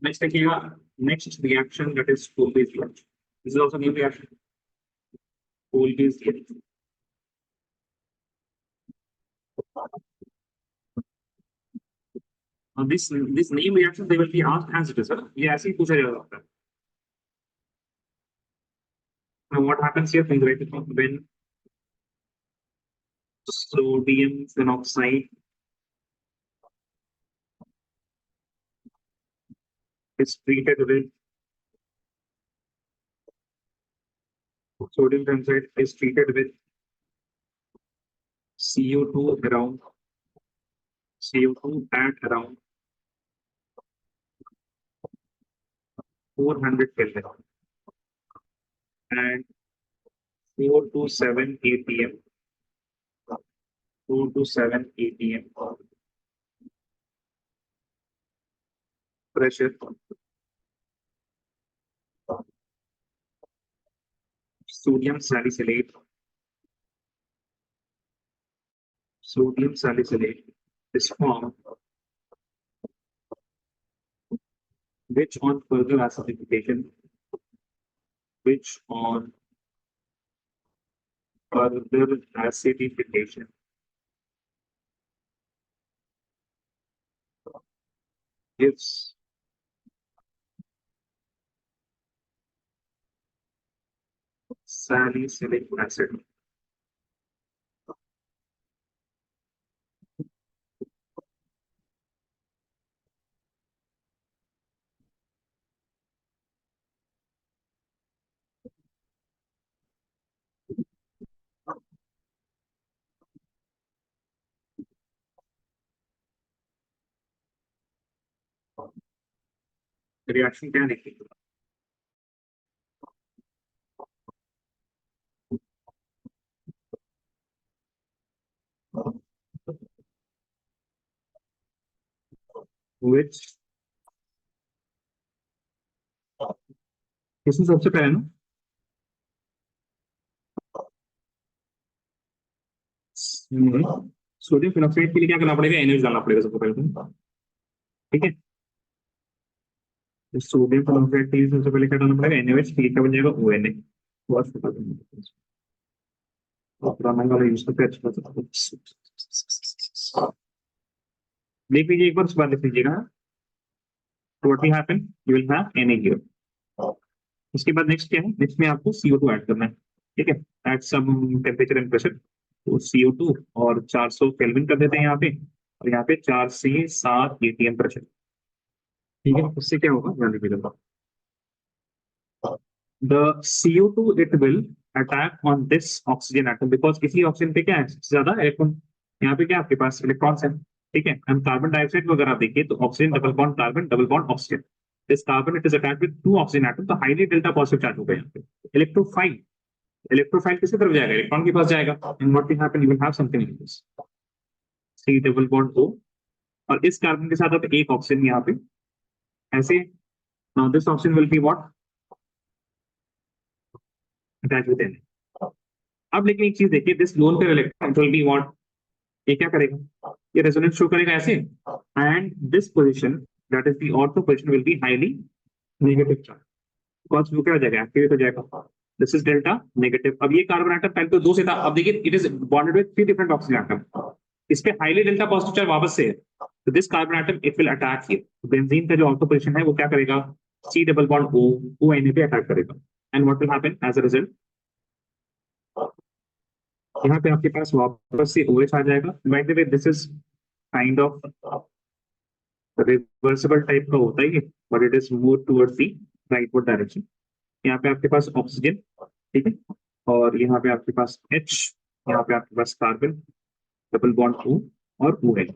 Next देखिएगा, next reaction that is coal based reaction, this is also new reaction, coal based reaction. This name reaction they will be asked as it is, sir. ये ऐसे ही पूछा जा सकता है. Now what happens here? Think right, when sodium phenoxide is treated with sodium phenoxide is treated with CO2 around CO2 at around 400 Kelvin and 4 to 7 atm 4 to 7 atm pressure, sodium salicylate is formed, which on further acidification gives salicylic acid. Reaction क्या लिखी, which किसमें सबसे पहले ना sodium phenoxide के लिए क्या करना पड़ेगा, एनएच डालना पड़ेगा सबसे पहले तो, ठीक है। सोडियम फिनॉक्साइड के लिए सबसे पहले क्या डालना पड़ेगा, एनएच, फिर क्या बन जाएगा ओएनए। वाला यूज करते हैं, देख लीजिए एक बार, उसके बाद लिख लीजिएगा, what will happen, you will have Na here. उसके बाद नेक्स्ट क्या है, नेक्स्ट में आपको CO2 ऐड करना है, ठीक है, at some temperature and pressure. तो CO2 और 400 केल्विन कर देते हैं यहाँ पे, और यहाँ पे 4 से 7 atm प्रेशर, ठीक है। उससे क्या होगा, ध्यान दीजिएगा, the CO2 it will attack on this oxygen atom, because इसी ऑक्सीजन पे क्या है, सबसे ज्यादा इलेक्ट्रॉन, यहाँ पे क्या आपके पास इलेक्ट्रॉन्स है, ठीक है। एंड कार्बन डाइऑक्साइड वगैरह आप देखिए तो oxygen double bond carbon double bond oxygen, this carbon it is attached with 2 oxygen atom, तो हाईली डेल्टा पॉजिटिव चार्ज होगा यहाँ पे। इलेक्ट्रोफाइल, इलेक्ट्रोफाइल किसकी तरफ जाएगा, इलेक्ट्रॉन के पास जाएगा, and what will happen, you will have something like this, C double bond O, और इस कार्बन के साथ अब एक ऑक्सीजन यहाँ पे ऐसे, now this oxygen will be what, attach with Na। अब लेकिन एक चीज देखिए, this lone pair electron will be what, ये क्या करेगा, ये रेजोनेंस शो करेगा ऐसे, and this position that is the ortho position will be highly negative charge, because वो क्या हो जाएगा, एक्टिवेट हो जाएगा, दिस इज डेल्टा नेगेटिव। अब ये कार्बन एटम पहले तो 2 से था, अब देखिए it is bonded with 3 different oxygen atom, इस पे हाईली डेल्टा पॉजिटिव चार्ज वापस से है, तो this carbon atom it will attack here, benzene का जो ऑर्थो पोजीशन है वो क्या करेगा, C double bond O Na पे अटैक करेगा, and what will happen as a result, यहाँ पे आपके पास वापस से OH आ जाएगा। By the way this is kind of reversible type का होता है ये, but it is more towards the rightward direction. यहाँ पे आपके पास ऑक्सीजन, ठीक है, और यहाँ पे आपके पास H, यहाँ पे आपके पास कार्बन डबल बॉन्ड O और OH,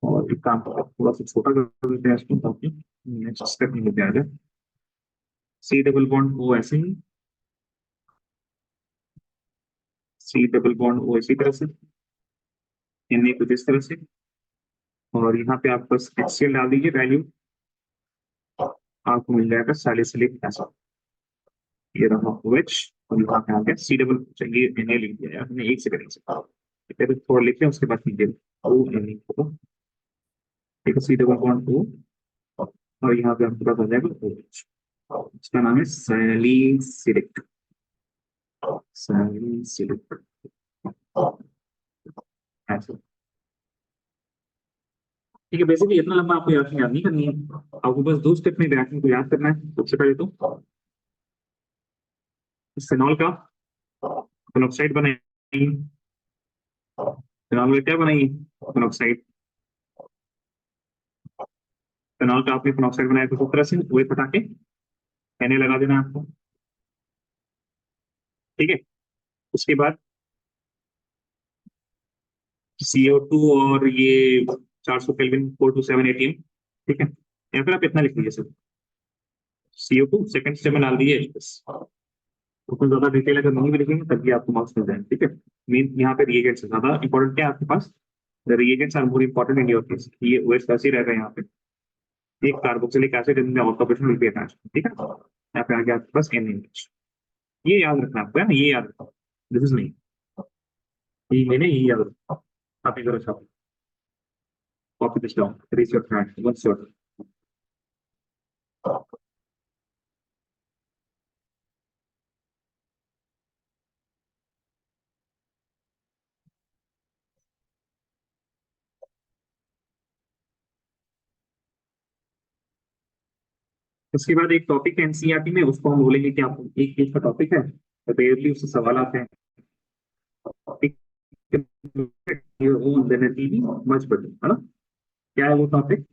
और एक काम करो, थोड़ा सा छोटा कर देते हैं इसको ताकि नेक्स्ट स्टेप में लेके आ जाए। C डबल बॉन्ड O ऐसे ही, C डबल बॉन्ड O इसी तरह से, Na कुछ इस तरह से, और यहाँ पे आप बस HCl डाल दीजिए वैल्यू, आपको मिल जाएगा सैलिसिलिक एसिड, ये रहा OH, और यहाँ पे आ गया C डबल, चलिए Na लिख दिया यार हमने, एक सेकंड से थोड़ा लिख लिया, उसके बाद लीजिए ONA, एक सी डबल बॉन्ड O और यहाँ पे आपके पास आ जाएगा OH। इसका नाम है सैलिसिलिक। सैलिसिलिक ऐसे। ठीक है, बेसिकली इतना लंबा आपको याद नहीं करनी है, आपको बस दो स्टेप में रिएक्शन को याद करना है। सबसे पहले तो फिनॉल का मोनोऑक्साइड बनाएंगे। फिनॉल में क्या बनाएंगे? मोनोऑक्साइड। फिनॉल का आपने मोनोऑक्साइड बनाया तो उस तरह से वही फटा के कहने लगा देना है आपको। ठीक है, उसके बाद CO2 और ये 400 केल्विन 427 ATM। ठीक है, या फिर आप इतना लिख लीजिए सर, CO2 सेकंड स्टेप में डाल दीजिए बस। उसमें ज्यादा डिटेल अगर नहीं भी लिखेंगे तब भी आपको मार्क्स मिल जाएंगे। ठीक है, मेन यहाँ पे रिएजेंट्स ज्यादा इंपॉर्टेंट क्या है आपके पास? The reagents are more important in your case. ये ओएस वैसे ही रहेगा यहाँ पे, एक carboxylic acid in the oxidation will be attached. ठीक है, यहाँ पे आ गया आपके पास NaOH। ये याद रखना आपको है ना, ये याद रखो, दिस इज नहीं, ये मैंने ये याद रखा। आप इधर अच्छा copy this down, reach your friend once your. उसके बाद एक टॉपिक है एनसीईआरटी में, उसको हम बोलेंगे कि आपको एक पेज का टॉपिक है, रेयरली उससे सवाल आते हैं। टॉपिक मच बेटर है ना। क्या है वो टॉपिक?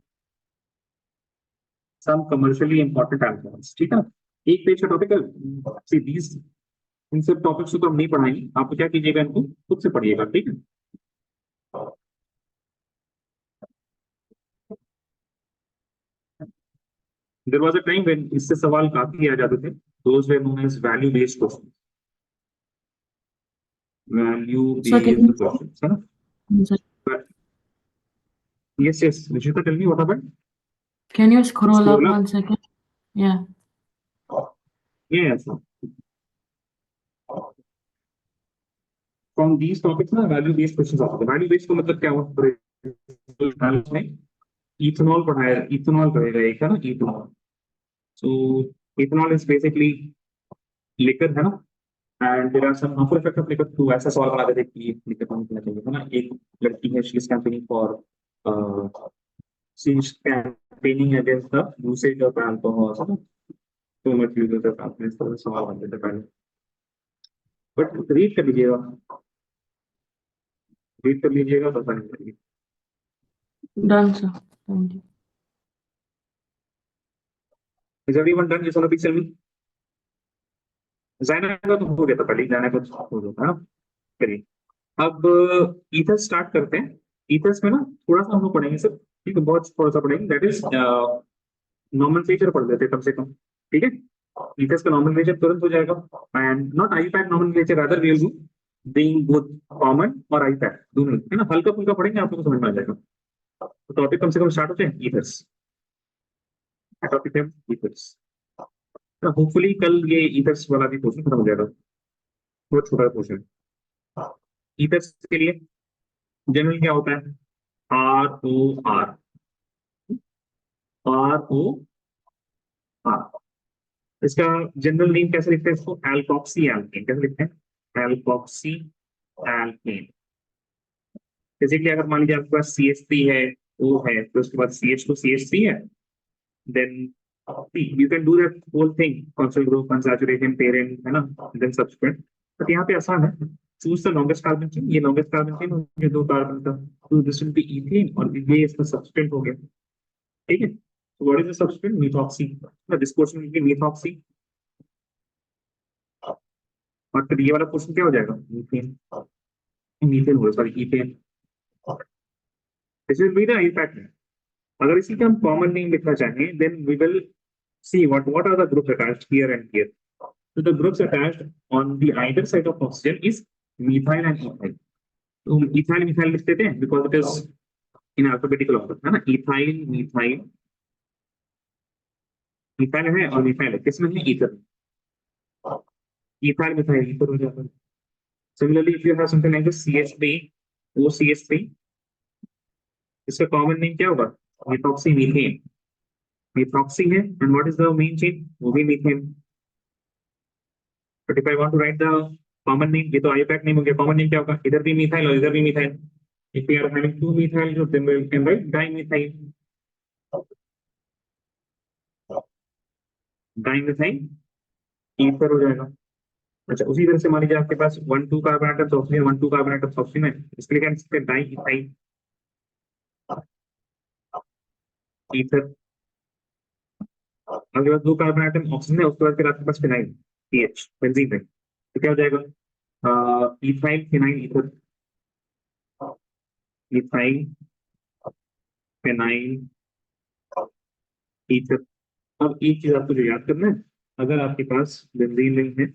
सम कमर्शियली इंपॉर्टेंट एल्कोहल्स। ठीक है, एक पेज का टॉपिक है। सी दीज, इन सब टॉपिक्स को तो हम नहीं पढ़ाएंगे, आप क्या कीजिएगा, इनको खुद से पढ़िएगा। ठीक है, there was a time when इससे सवाल काफी आ जाते थे। Those were known as value based question. Value Sir, can based you question है ना। sir, yes yes, Rishita, tell me what happened? can you scroll up Scroll up. 1 second? Yeah. Yes, from these topics ना value based questions आते हैं। Value based का मतलब क्या हुआ? में इथेनॉल पढ़ाया, इथेनॉल पढ़ेगा एक है ना, ethanol. So ethanol is basically liquor है ना, and there are some harmful effect of liquor. तो ऐसा सवाल बना देते कि लिकर कौन पीना चाहिए है ना। एक लड़की है, she is campaigning for, she is campaigning against the usage of alcohol है ना, too much use of alcohol. इस तरह से सवाल बनते थे पहले, बट रीड कर लीजिएगा, रीड कर लीजिएगा तो समझ जाएगी। Done, sir. Thank you. Is everyone done? जिस वाला पिक्चर में जाना का तो हो गया था पहले, जाना का तो हो गया था ना। करिए, अब ईथर स्टार्ट करते हैं। ईथर्स में ना थोड़ा सा हम लोग पढ़ेंगे सर, ठीक है, बहुत थोड़ा सा पढ़ेंगे, दैट इज नॉमेनक्लेचर पढ़ लेते हैं कम से कम। ठीक है, ईथर्स का नॉमेनक्लेचर तुरंत हो जाएगा, and not iPad nomenclature, other will be being both common और आईपैड दोनों है ना। हल्का फुल्का पढ़ेंगे, आपको समझ में आ जाएगा। तो टॉपिक कम से कम स्टार्ट होते हैं ईथर्स। टॉपिक है ईथर्स। होपफुली कल ये ईथर्स वाला भी क्वेश्चन खत्म हो जाएगा, बहुत छोटा क्वेश्चन। ईथर्स के लिए जनरल क्या होता है? ROR, ROR। इसका जनरल नेम कैसे लिखते हैं? इसको एल्कोक्सी एल्केन कैसे लिखते हैं? Alkoxy alkene. बेसिकली अगर मान लीजिए आपके पास CH3 है, O है, तो उसके बाद CH2 CH3 है, then you can do that whole thing, functional group, unsaturated parent है ना, then subsequent। बट यहाँ पे आसान है, choose the longest carbon chain. ये लॉन्गेस्ट कार्बन चेन, ये दो कार्बन का, तो दिस विल बी इथेन, और ये इसका सब्सटेंट हो गया। ठीक है, so what is the substituent? Methoxy। This question will be methoxy। और फिर ये वाला क्वेश्चन क्या हो जाएगा? मीथेन, मीथेन हो, sorry ethane. This will be the effect. अगर इसी का हम कॉमन नेम लिखना चाहें, then we will see what are the groups attached here and here. So the groups attached on the either side of oxygen is methyl and ethyl। तो हम ethyl methyl लिख देते हैं because it is in alphabetical order है ना। Ethyl methyl, methyl है और methyl है, किसमें है? ईथर। इथाइल मिथाइल ईथर हो जाता है। Similarly if you have something like this CH3, वो CH3, इसका कॉमन नेम क्या होगा? मेथॉक्सी मीथेन, मेथॉक्सी है and what is the main chain, वो भी methane. But if I want to write the common name, ये तो आईयूपैक नेम हो गया, कॉमन नेम क्या होगा, इधर भी मिथाइल और इधर भी methyl. If we are having two methyl group then we can write dimethyl, dimethyl ether हो जाएगा। अच्छा उसी तरह से मान लीजिए आपके पास 1 2 carbon atoms oxygen, 1 2 carbon atoms oxygen है, इसके लिए क्या लिख सकते हैं, डाइमिथाइल ईथर। आपके पास 2 कार्बन एटम ऑक्सीजन है, उसके बाद फिर आपके पास फिनाइल पीएच बेंजीन है, तो क्या हो जाएगा, ethyl phenyl ether, ethyl phenyl ether. अब एक चीज आपको जो याद करना है, अगर आपके पास बेंजीन रिंग है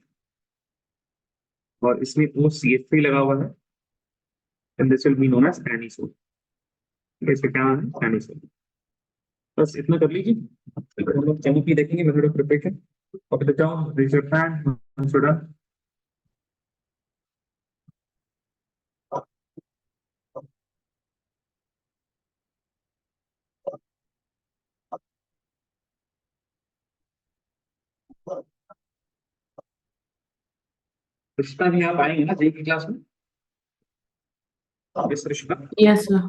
और इसमें OCH3 लगा हुआ है, then this will be known as anisole। इसका क्या नाम है, anisole। बस इतना कर लीजिए, फिर हम लोग डेमो की देखेंगे, मेथड ऑफ प्रिपरेशन। और बताओ रेज योर हैंड सोडा। रिश्ता भी आप आएंगे ना जे की क्लास में, इस रिश्ता। Yes, sir.